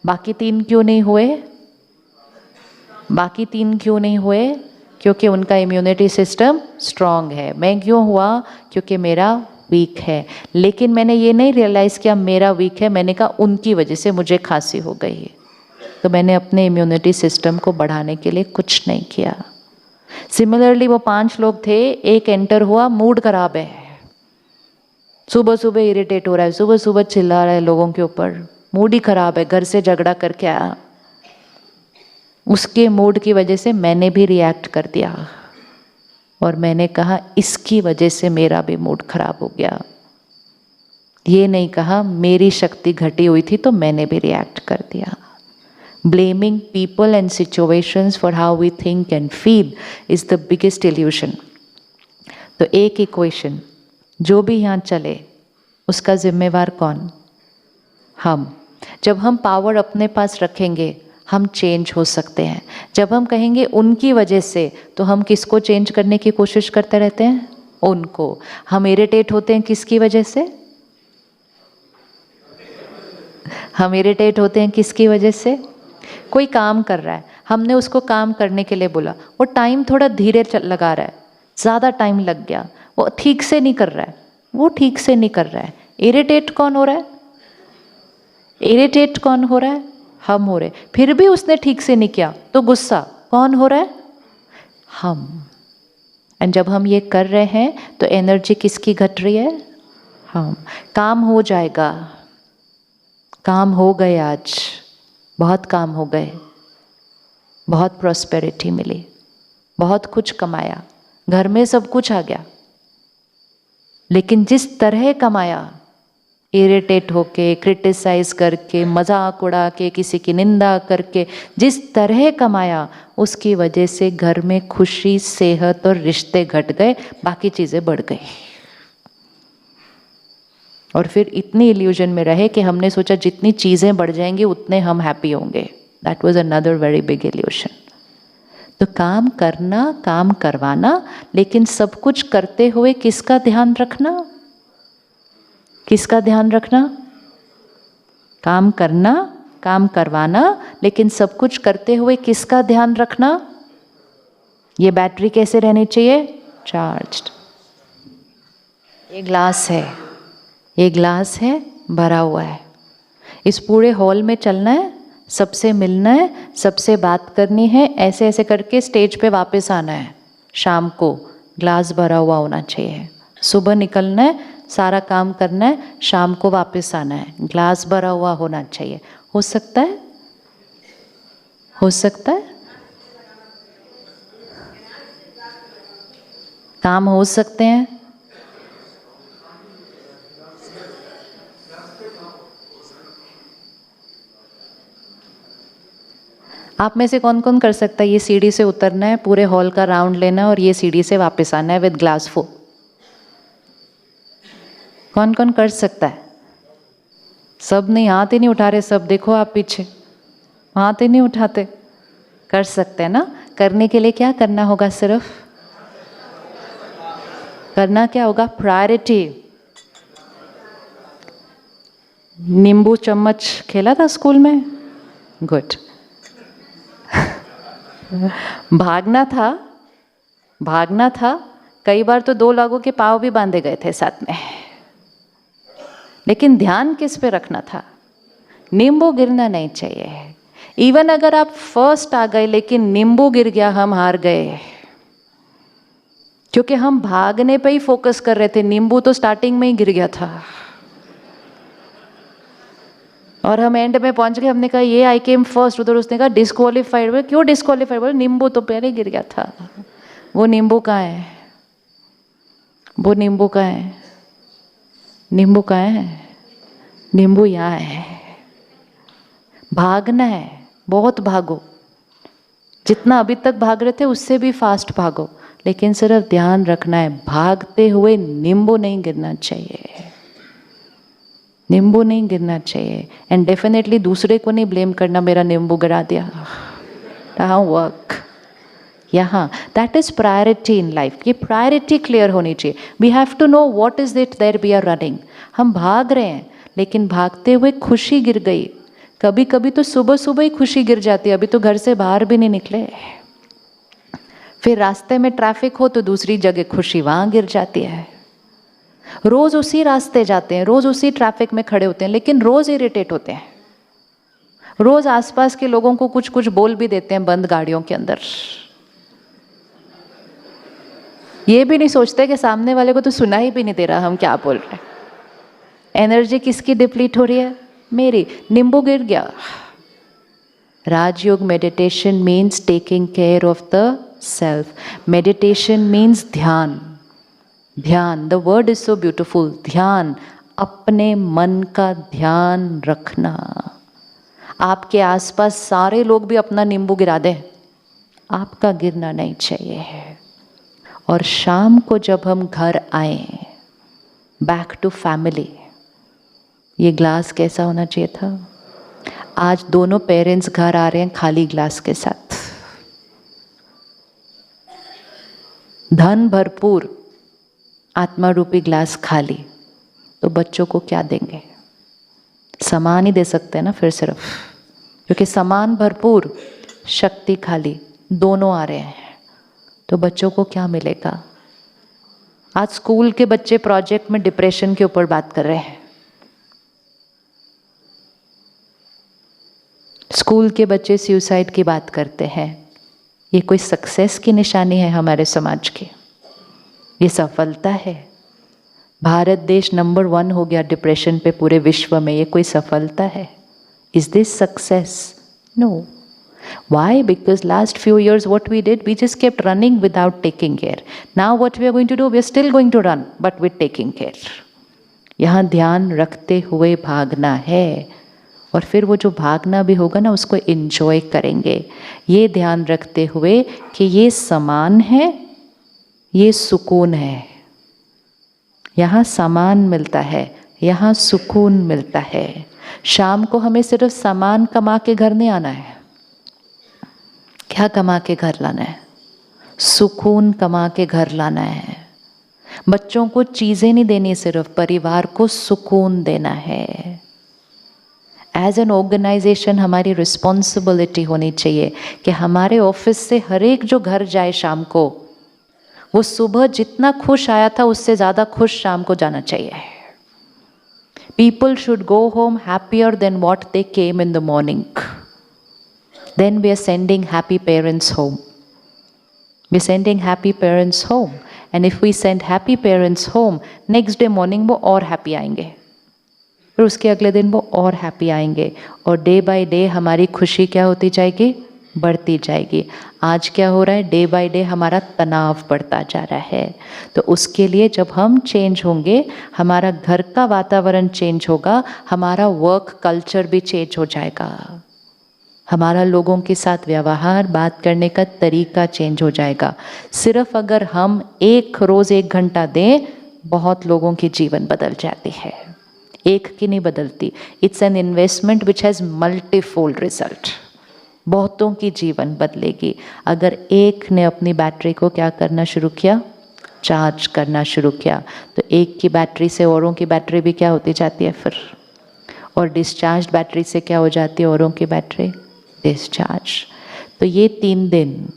बाकी 3 क्यों नहीं हुए? बाकी 3 क्यों नहीं हुए? क्योंकि उनका इम्यूनिटी सिस्टम स्ट्रांग है। मैं क्यों हुआ? क्योंकि मेरा वीक है। लेकिन मैंने ये नहीं रियलाइज़ किया मेरा वीक है, मैंने कहा उनकी वजह से मुझे खांसी हो गई है। तो मैंने अपने इम्यूनिटी सिस्टम को बढ़ाने के लिए कुछ नहीं किया। सिमिलरली वो 5 लोग थे, एक एंटर हुआ, मूड खराब है, सुबह सुबह इरिटेट हो रहा है, सुबह सुबह चिल्ला रहा है लोगों के ऊपर, मूड ही खराब है, घर से झगड़ा करके आया। उसके मूड की वजह से मैंने भी रिएक्ट कर दिया और मैंने कहा इसकी वजह से मेरा भी मूड खराब हो गया। ये नहीं कहा मेरी शक्ति घटी हुई थी तो मैंने भी रिएक्ट कर दिया। Blaming people and situations for how we think and feel is the biggest illusion. तो एक इक्वेशन, जो भी यहाँ चले उसका जिम्मेवार कौन? हम। जब हम पावर अपने पास रखेंगे हम चेंज हो सकते हैं। जब हम कहेंगे उनकी वजह से, तो हम किसको चेंज करने की कोशिश करते रहते हैं? उनको। हम इरिटेट होते हैं किसकी वजह से? हम इरिटेट होते हैं किसकी वजह से? कोई काम कर रहा है, हमने उसको काम करने के लिए बोला, वो टाइम थोड़ा धीरे लगा रहा है, ज़्यादा टाइम लग गया, वो ठीक से नहीं कर रहा है, वो ठीक से नहीं कर रहा है। इरिटेट कौन हो रहा है? इरिटेट कौन हो रहा है? हम हो रहे। फिर भी उसने ठीक से नहीं किया तो गुस्सा कौन हो रहा है? हम। एंड जब हम ये कर रहे हैं तो एनर्जी किसकी घट रही है? हम। काम हो जाएगा। काम हो गए, आज बहुत काम हो गए, बहुत प्रॉस्पेरिटी मिली, बहुत कुछ कमाया, घर में सब कुछ आ गया। लेकिन जिस तरह कमाया, इरिटेट होके, क्रिटिसाइज करके, मजाक उड़ा के, किसी की निंदा करके, जिस तरह कमाया, उसकी वजह से घर में खुशी, सेहत और रिश्ते घट गए, बाकी चीज़ें बढ़ गई। और फिर इतनी इल्यूजन में रहे कि हमने सोचा जितनी चीज़ें बढ़ जाएंगी उतने हम हैप्पी होंगे। That was another very big evolution. तो काम करना, काम करवाना, लेकिन सब कुछ करते हुए किसका ध्यान रखना? किसका ध्यान रखना? काम करना, काम करवाना, लेकिन सब कुछ करते हुए किसका ध्यान रखना? ये बैटरी कैसे रहनी चाहिए? चार्ज्ड। ये ग्लास है, ये ग्लास है, भरा हुआ है। इस पूरे हॉल में चलना है, सबसे मिलना है, सबसे बात करनी है, ऐसे ऐसे करके स्टेज पे वापस आना है। शाम को ग्लास भरा हुआ होना चाहिए। सुबह निकलना है, सारा काम करना है, शाम को वापस आना है, ग्लास भरा हुआ होना चाहिए। हो सकता है? हो सकता है? काम हो सकते हैं? आप में से कौन कौन कर सकता है ये सीढ़ी से उतरना है, पूरे हॉल का राउंड लेना है और ये सीढ़ी से वापस आना है विद ग्लास फुल? कौन कौन कर सकता है? सब नहीं, हाथ ही नहीं उठा रहे सब, देखो आप पीछे हाथ ही नहीं उठाते। कर सकते हैं ना? करने के लिए क्या करना होगा? सिर्फ करना क्या होगा? प्रायोरिटी। नींबू चम्मच खेला था स्कूल में? गुड। भागना था, भागना था। कई बार तो 2 लोगों के पाँव भी बांधे गए थे साथ में, लेकिन ध्यान किस पे रखना था? नींबू गिरना नहीं चाहिए। इवन अगर आप फर्स्ट आ गए लेकिन नींबू गिर गया, हम हार गए, क्योंकि हम भागने पे ही फोकस कर रहे थे। नींबू तो स्टार्टिंग में ही गिर गया था और हम एंड में पहुंच गए। हमने कहा ये आई केम फर्स्ट, उधर उसने कहा डिस्क्वालीफाइड। बोले क्यों डिस्क्वालीफाइड? बोले नींबू तो पहले गिर गया था। वो नींबू कहाँ है? वो नींबू कहाँ है? नींबू कहाँ है? नींबू यहाँ है। भागना है, बहुत भागो, जितना अभी तक भाग रहे थे उससे भी फास्ट भागो, लेकिन सिर्फ ध्यान रखना है, भागते हुए नींबू नहीं गिरना चाहिए। नींबू नहीं गिरना चाहिए। एंड डेफिनेटली दूसरे को नहीं ब्लेम करना, मेरा नींबू गिरा दिया। वर्क यहाँ, that is priority in life. ये प्रायोरिटी क्लियर होनी चाहिए। We have to know what is it that we are running. हम भाग रहे हैं, लेकिन भागते हुए खुशी गिर गई। कभी कभी तो सुबह सुबह ही खुशी गिर जाती है, अभी तो घर से बाहर भी नहीं निकले। फिर रास्ते में ट्रैफिक हो तो दूसरी जगह खुशी वहाँ गिर जाती है। रोज उसी रास्ते जाते हैं, रोज उसी ट्रैफिक में खड़े होते हैं, लेकिन रोज इरिटेट होते हैं। रोज आसपास के लोगों को कुछ कुछ बोल भी देते हैं बंद गाड़ियों के अंदर। ये भी नहीं सोचते कि सामने वाले को तो सुना ही भी नहीं दे रहा हम क्या बोल रहे हैं। एनर्जी किसकी डिप्लीट हो रही है? मेरी। नींबू गिर गया। Rajyoga meditation means taking care of the self. Meditation means dhyan. Dhyan, the word is so beautiful. ध्यान, अपने मन का ध्यान रखना। आपके आसपास सारे लोग भी अपना नींबू गिरा दें, आपका गिरना नहीं चाहिए। और शाम को जब हम घर आए, बैक टू फैमिली, ये ग्लास कैसा होना चाहिए था? आज दोनों पेरेंट्स घर आ रहे हैं खाली ग्लास के साथ। धन भरपूर, आत्मा रूपी ग्लास खाली, तो बच्चों को क्या देंगे? सामान ही दे सकते हैं ना फिर सिर्फ, क्योंकि सामान भरपूर, शक्ति खाली, दोनों आ रहे हैं, तो बच्चों को क्या मिलेगा? आज स्कूल के बच्चे प्रोजेक्ट में डिप्रेशन के ऊपर बात कर रहे हैं। स्कूल के बच्चे सुसाइड की बात करते हैं। ये कोई सक्सेस की निशानी है हमारे समाज की? ये सफलता है? भारत देश नंबर 1 हो गया डिप्रेशन पे पूरे विश्व में, ये कोई सफलता है? Is this success? No. Why? Because last few years what we did, we just kept running without taking care. Now what we are going to do, we are still going to run, but with taking care. यहाँ ध्यान रखते हुए भागना है, और फिर वो जो भागना भी होगा ना उसको एंजॉय करेंगे, ये ध्यान रखते हुए कि ये समान है, ये सुकून है। यहाँ सामान मिलता है, यहाँ सुकून मिलता है। शाम को हमें सिर्फ सामान कमा के घर नहीं आना है। क्या कमा के घर लाना है? सुकून कमा के घर लाना है। बच्चों को चीज़ें नहीं देनी, सिर्फ परिवार को सुकून देना है। एज एन ऑर्गेनाइजेशन हमारी रिस्पॉन्सिबिलिटी होनी चाहिए कि हमारे ऑफिस से हर एक जो घर जाए शाम को, वो सुबह जितना खुश आया था उससे ज़्यादा खुश शाम को जाना चाहिए। People should go home happier than what they came in the morning. Then we are sending happy parents home. We are sending happy parents home. And if we send happy parents home, next day morning वो और happy आएंगे, फिर उसके अगले दिन वो और happy आएंगे, और डे बाय डे हमारी खुशी क्या होती जाएगी? बढ़ती जाएगी। आज क्या हो रहा है? डे बाय डे हमारा तनाव बढ़ता जा रहा है। तो उसके लिए जब हम चेंज होंगे, हमारा घर का वातावरण चेंज होगा, हमारा वर्क कल्चर भी चेंज हो जाएगा, हमारा लोगों के साथ व्यवहार, बात करने का तरीका चेंज हो जाएगा। सिर्फ अगर हम एक रोज़ 1 घंटा दें, बहुत लोगों की जीवन बदल जाती है। एक की नहीं बदलती। It's an investment which has multifold result. बहुतों की जीवन बदलेगी अगर एक ने अपनी बैटरी को क्या करना शुरू किया, चार्ज करना शुरू किया। तो एक की बैटरी से औरों की बैटरी भी क्या होती जाती है फिर, और डिस्चार्ज बैटरी से क्या हो जाती है औरों की बैटरी, डिस्चार्ज। तो ये 3 दिन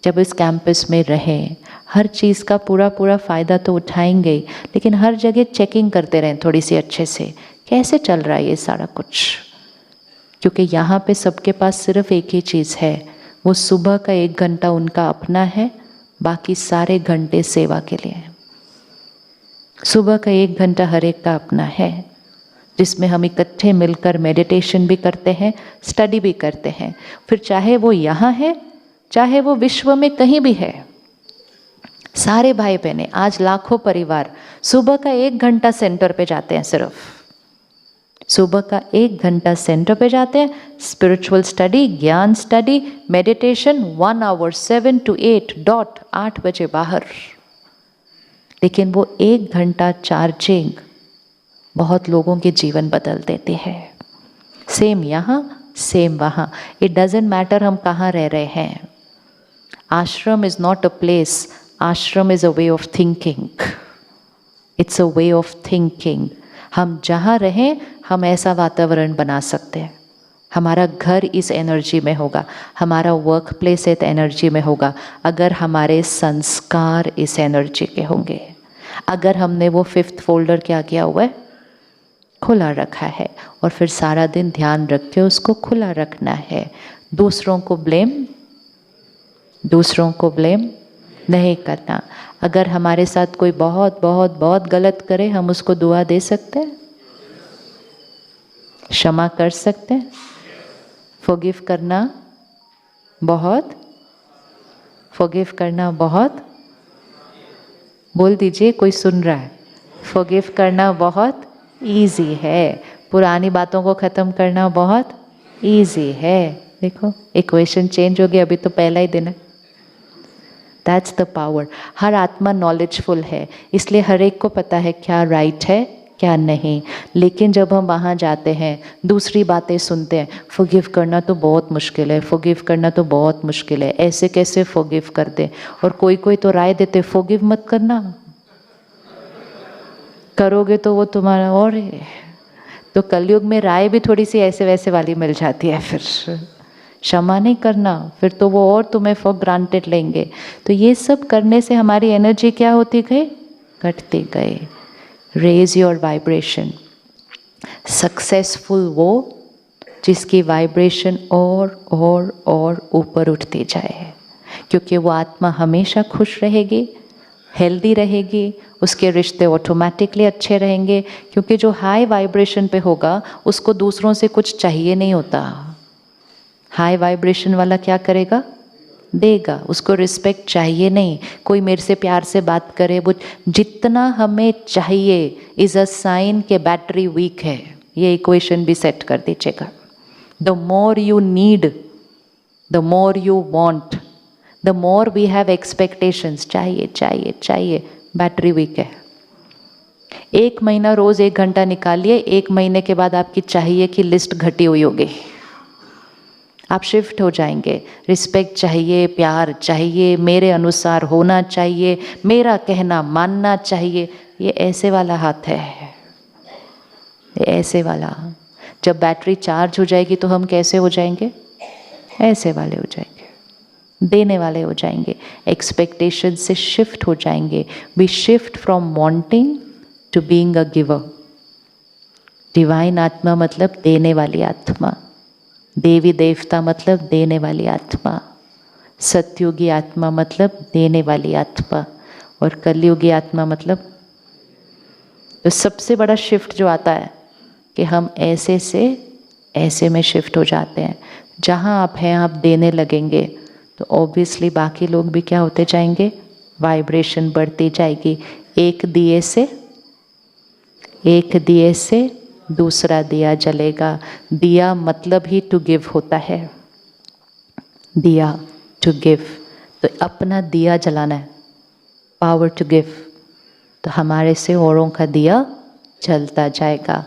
जब इस कैंपस में रहें, हर चीज़ का पूरा पूरा फ़ायदा तो उठाएंगे ही, लेकिन हर जगह चेकिंग करते रहें थोड़ी सी अच्छे से, कैसे चल रहा है ये सारा कुछ। क्योंकि यहाँ पे सबके पास सिर्फ एक ही चीज़ है, वो सुबह का 1 घंटा उनका अपना है, बाकी सारे घंटे सेवा के लिए। सुबह का 1 घंटा हर एक का अपना है, जिसमें हम इकट्ठे मिलकर मेडिटेशन भी करते हैं, स्टडी भी करते हैं। फिर चाहे वो यहाँ है, चाहे वो विश्व में कहीं भी है, सारे भाई बहनें, आज लाखों परिवार सुबह का 1 घंटा सेंटर पे जाते हैं। सिर्फ सुबह का 1 घंटा सेंटर पे जाते हैं, स्पिरिचुअल स्टडी, ज्ञान study, meditation, 1 hour 7 to 8 dot 8 बजे बाहर। लेकिन वो 1 घंटा चार्जिंग बहुत लोगों के जीवन बदल देती है। सेम यहाँ, सेम वहाँ, इट डजेंट मैटर हम कहाँ रह रहे हैं। आश्रम इज नॉट अ प्लेस, आश्रम is a way of thinking. It's a way of thinking. हम जहाँ रहें, हम ऐसा वातावरण बना सकते हैं। हमारा घर इस एनर्जी में होगा, हमारा वर्क प्लेस इस एनर्जी में होगा, अगर हमारे संस्कार इस एनर्जी के होंगे। अगर हमने वो 5th फोल्डर क्या किया हुआ है, खुला रखा है, और फिर सारा दिन ध्यान रख के उसको खुला रखना है। दूसरों को ब्लेम नहीं करना। अगर हमारे साथ कोई बहुत बहुत बहुत गलत करे, हम उसको दुआ दे सकते हैं, क्षमा कर सकते हैं, फॉरगिव करना बहुत, बोल दीजिए, कोई सुन रहा है। फॉरगिव करना बहुत ईजी है, पुरानी बातों को ख़त्म करना बहुत ईजी है। देखो इक्वेशन चेंज हो गई, अभी तो पहला ही दिन है। That's the power. हर आत्मा नॉलेजफुल है, इसलिए हर एक को पता है क्या राइट है क्या नहीं। लेकिन जब हम वहाँ जाते हैं, दूसरी बातें सुनते हैं, फॉरगिव करना तो बहुत मुश्किल है, फॉरगिव करना तो बहुत मुश्किल है, ऐसे कैसे फॉरगिव कर दे। और कोई कोई तो राय देते, फॉरगिव मत करना, करोगे तो वो तुम्हारा और है। तो कलयुग में राय भी थोड़ी सी ऐसे वैसे वाली मिल जाती है। फिर क्षमा नहीं करना, फिर तो वो और तुम्हें फॉर ग्रांटेड लेंगे। तो ये सब करने से हमारी एनर्जी क्या होती गई, घटती गई। Raise your vibration. सक्सेसफुल वो जिसकी वाइब्रेशन और ऊपर उठती जाए, क्योंकि वो आत्मा हमेशा खुश रहेगी, हेल्दी रहेगी, उसके रिश्ते ऑटोमेटिकली अच्छे रहेंगे। क्योंकि जो हाई वाइब्रेशन पे होगा उसको दूसरों से कुछ चाहिए नहीं होता। हाई वाइब्रेशन वाला क्या करेगा, देगा, उसको रिस्पेक्ट चाहिए नहीं। कोई मेरे से प्यार से बात करे, वो जितना हमें चाहिए इज अ साइन के बैटरी वीक है। ये इक्वेशन भी सेट कर दीजिएगा। The more you need, the more you want, the more we have expectations, चाहिए, बैटरी वीक है। 1 महीना रोज 1 घंटा निकालिए, 1 महीने के बाद आपकी चाहिए की लिस्ट घटी हुई होगी। आप शिफ्ट हो जाएंगे। रिस्पेक्ट चाहिए, प्यार चाहिए, मेरे अनुसार होना चाहिए, मेरा कहना मानना चाहिए। ये ऐसे वाला हाथ है, ये ऐसे वाला। जब बैटरी चार्ज हो जाएगी तो हम कैसे हो जाएंगे, ऐसे वाले हो जाएंगे, देने वाले हो जाएंगे। एक्सपेक्टेशन से शिफ्ट हो जाएंगे। We shift from wanting to being a giver. Divine आत्मा मतलब देने वाली आत्मा, देवी देवता मतलब देने वाली आत्मा, सतयुगी आत्मा मतलब देने वाली आत्मा, और कलयुगी आत्मा मतलब। तो सबसे बड़ा शिफ्ट जो आता है कि हम ऐसे से ऐसे में शिफ्ट हो जाते हैं। जहाँ आप हैं आप देने लगेंगे तो ऑब्वियसली बाकी लोग भी क्या होते जाएंगे, वाइब्रेशन बढ़ती जाएगी। एक दिए से दूसरा दिया जलेगा। दिया मतलब ही टू गिव होता है, दिया टू गिव। तो अपना दिया जलाना है, पावर टू गिव। तो हमारे से औरों का दिया चलता जाएगा।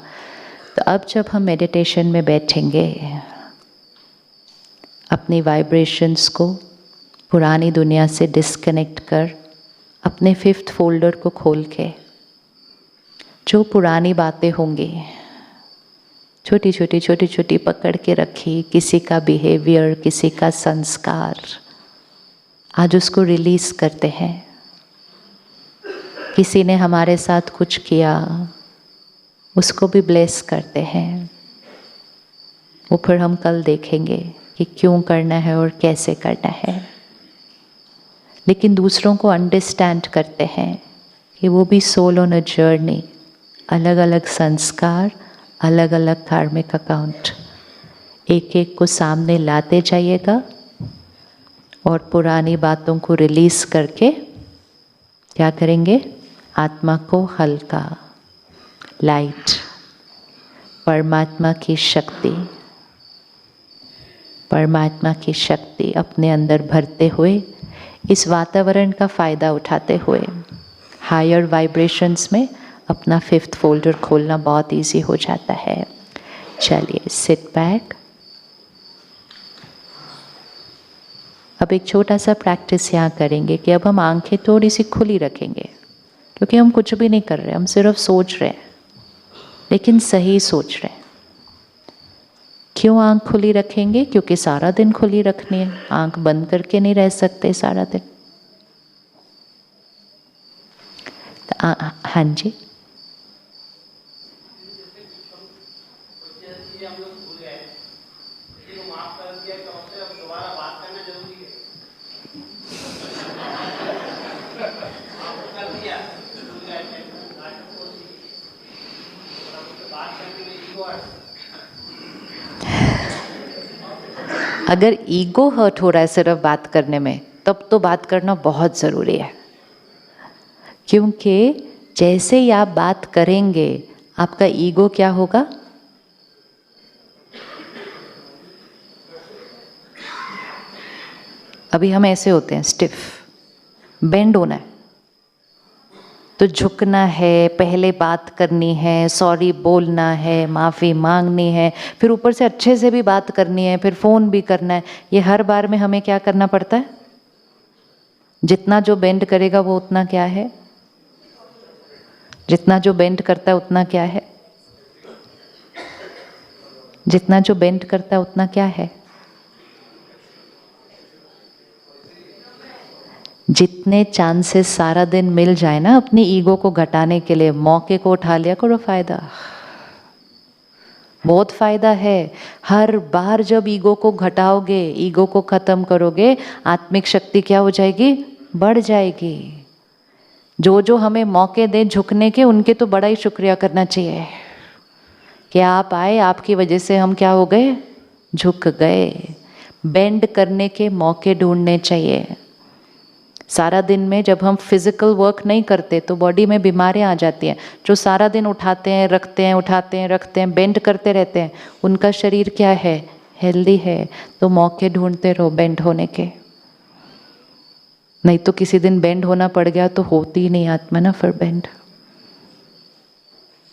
तो अब जब हम मेडिटेशन में बैठेंगे, अपनी वाइब्रेशंस को पुरानी दुनिया से डिस्कनेक्ट कर अपने 5th फोल्डर को खोल के जो पुरानी बातें होंगी छोटी छोटी पकड़ के रखी, किसी का बिहेवियर, किसी का संस्कार, आज उसको रिलीज करते हैं। किसी ने हमारे साथ कुछ किया, उसको भी ब्लेस करते हैं। वो फिर हम कल देखेंगे कि क्यों करना है और कैसे करना है। लेकिन दूसरों को अंडरस्टैंड करते हैं कि वो भी सोल ऑन अ जर्नी, अलग अलग संस्कार, अलग अलग कार्मिक अकाउंट, एक एक को सामने लाते जाइएगा और पुरानी बातों को रिलीज करके क्या करेंगे? आत्मा को हल्का, लाइट, परमात्मा की शक्ति, परमात्मा की शक्ति अपने अंदर भरते हुए, इस वातावरण का फ़ायदा उठाते हुए हायर वाइब्रेशंस में अपना 5th फोल्डर खोलना बहुत इजी हो जाता है। चलिए सिट बैक। अब एक छोटा सा प्रैक्टिस यहाँ करेंगे कि अब हम आंखें थोड़ी सी खुली रखेंगे, क्योंकि हम कुछ भी नहीं कर रहे, हम सिर्फ सोच रहे हैं, लेकिन सही सोच रहे हैं। क्यों आंख खुली रखेंगे? क्योंकि सारा दिन खुली रखनी है, आंख बंद करके नहीं रह सकते सारा दिन। हाँ जी, अगर ईगो हर्ट हो रहा है सिर्फ बात करने में, तब तो बात करना बहुत ज़रूरी है। क्योंकि जैसे ही आप बात करेंगे, आपका ईगो क्या होगा? अभी हम ऐसे होते हैं, स्टिफ, बेंड होना है तो झुकना है, पहले बात करनी है, सॉरी बोलना है, माफ़ी मांगनी है, फिर ऊपर से अच्छे से भी बात करनी है, फिर फ़ोन भी करना है। ये हर बार में हमें क्या करना पड़ता है? जितना जो बेंड करेगा वो उतना क्या है? जितना जो बेंड करता है उतना क्या है? जितना जो बेंड करता है उतना क्या है? जितने चांसेस सारा दिन मिल जाए ना अपनी ईगो को घटाने के लिए, मौके को उठा लिया करो। फायदा, बहुत फायदा है। हर बार जब ईगो को घटाओगे, ईगो को खत्म करोगे, आत्मिक शक्ति क्या हो जाएगी? बढ़ जाएगी। जो जो हमें मौके दें झुकने के, उनके तो बड़ा ही शुक्रिया करना चाहिए कि आप आए, आपकी वजह से हम क्या हो गए? झुक गए। बेंड करने के मौके ढूंढने चाहिए। सारा दिन में जब हम फिजिकल वर्क नहीं करते तो बॉडी में बीमारियां आ जाती हैं। जो सारा दिन उठाते हैं, रखते हैं, उठाते हैं, रखते हैं, बेंड करते रहते हैं, उनका शरीर क्या है? हेल्दी है। तो मौके ढूंढते रहो बेंड होने के। नहीं तो किसी दिन बेंड होना पड़ गया तो होती ही नहीं आत्मा ना फिर bend.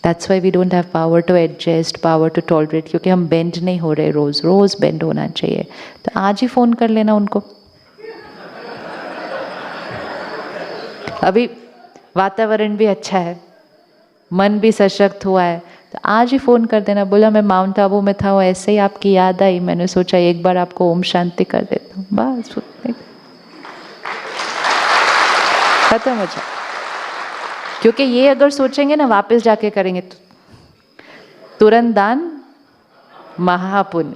That's why we don't have power to adjust, power to tolerate, क्योंकि हम बेंड नहीं हो रहे। रोज रोज बेंड होना चाहिए। तो आज ही फोन कर लेना उनको। अभी वातावरण भी अच्छा है, मन भी सशक्त हुआ है, तो आज ही फ़ोन कर देना। बोला मैं माउंट आबू में था, वो ऐसे ही आपकी याद आई, मैंने सोचा एक बार आपको ओम शांति कर देता हूँ, बस खत्म हो जाए। क्योंकि ये अगर सोचेंगे ना वापस जाके करेंगे तो तुरंत दान महापुण्य।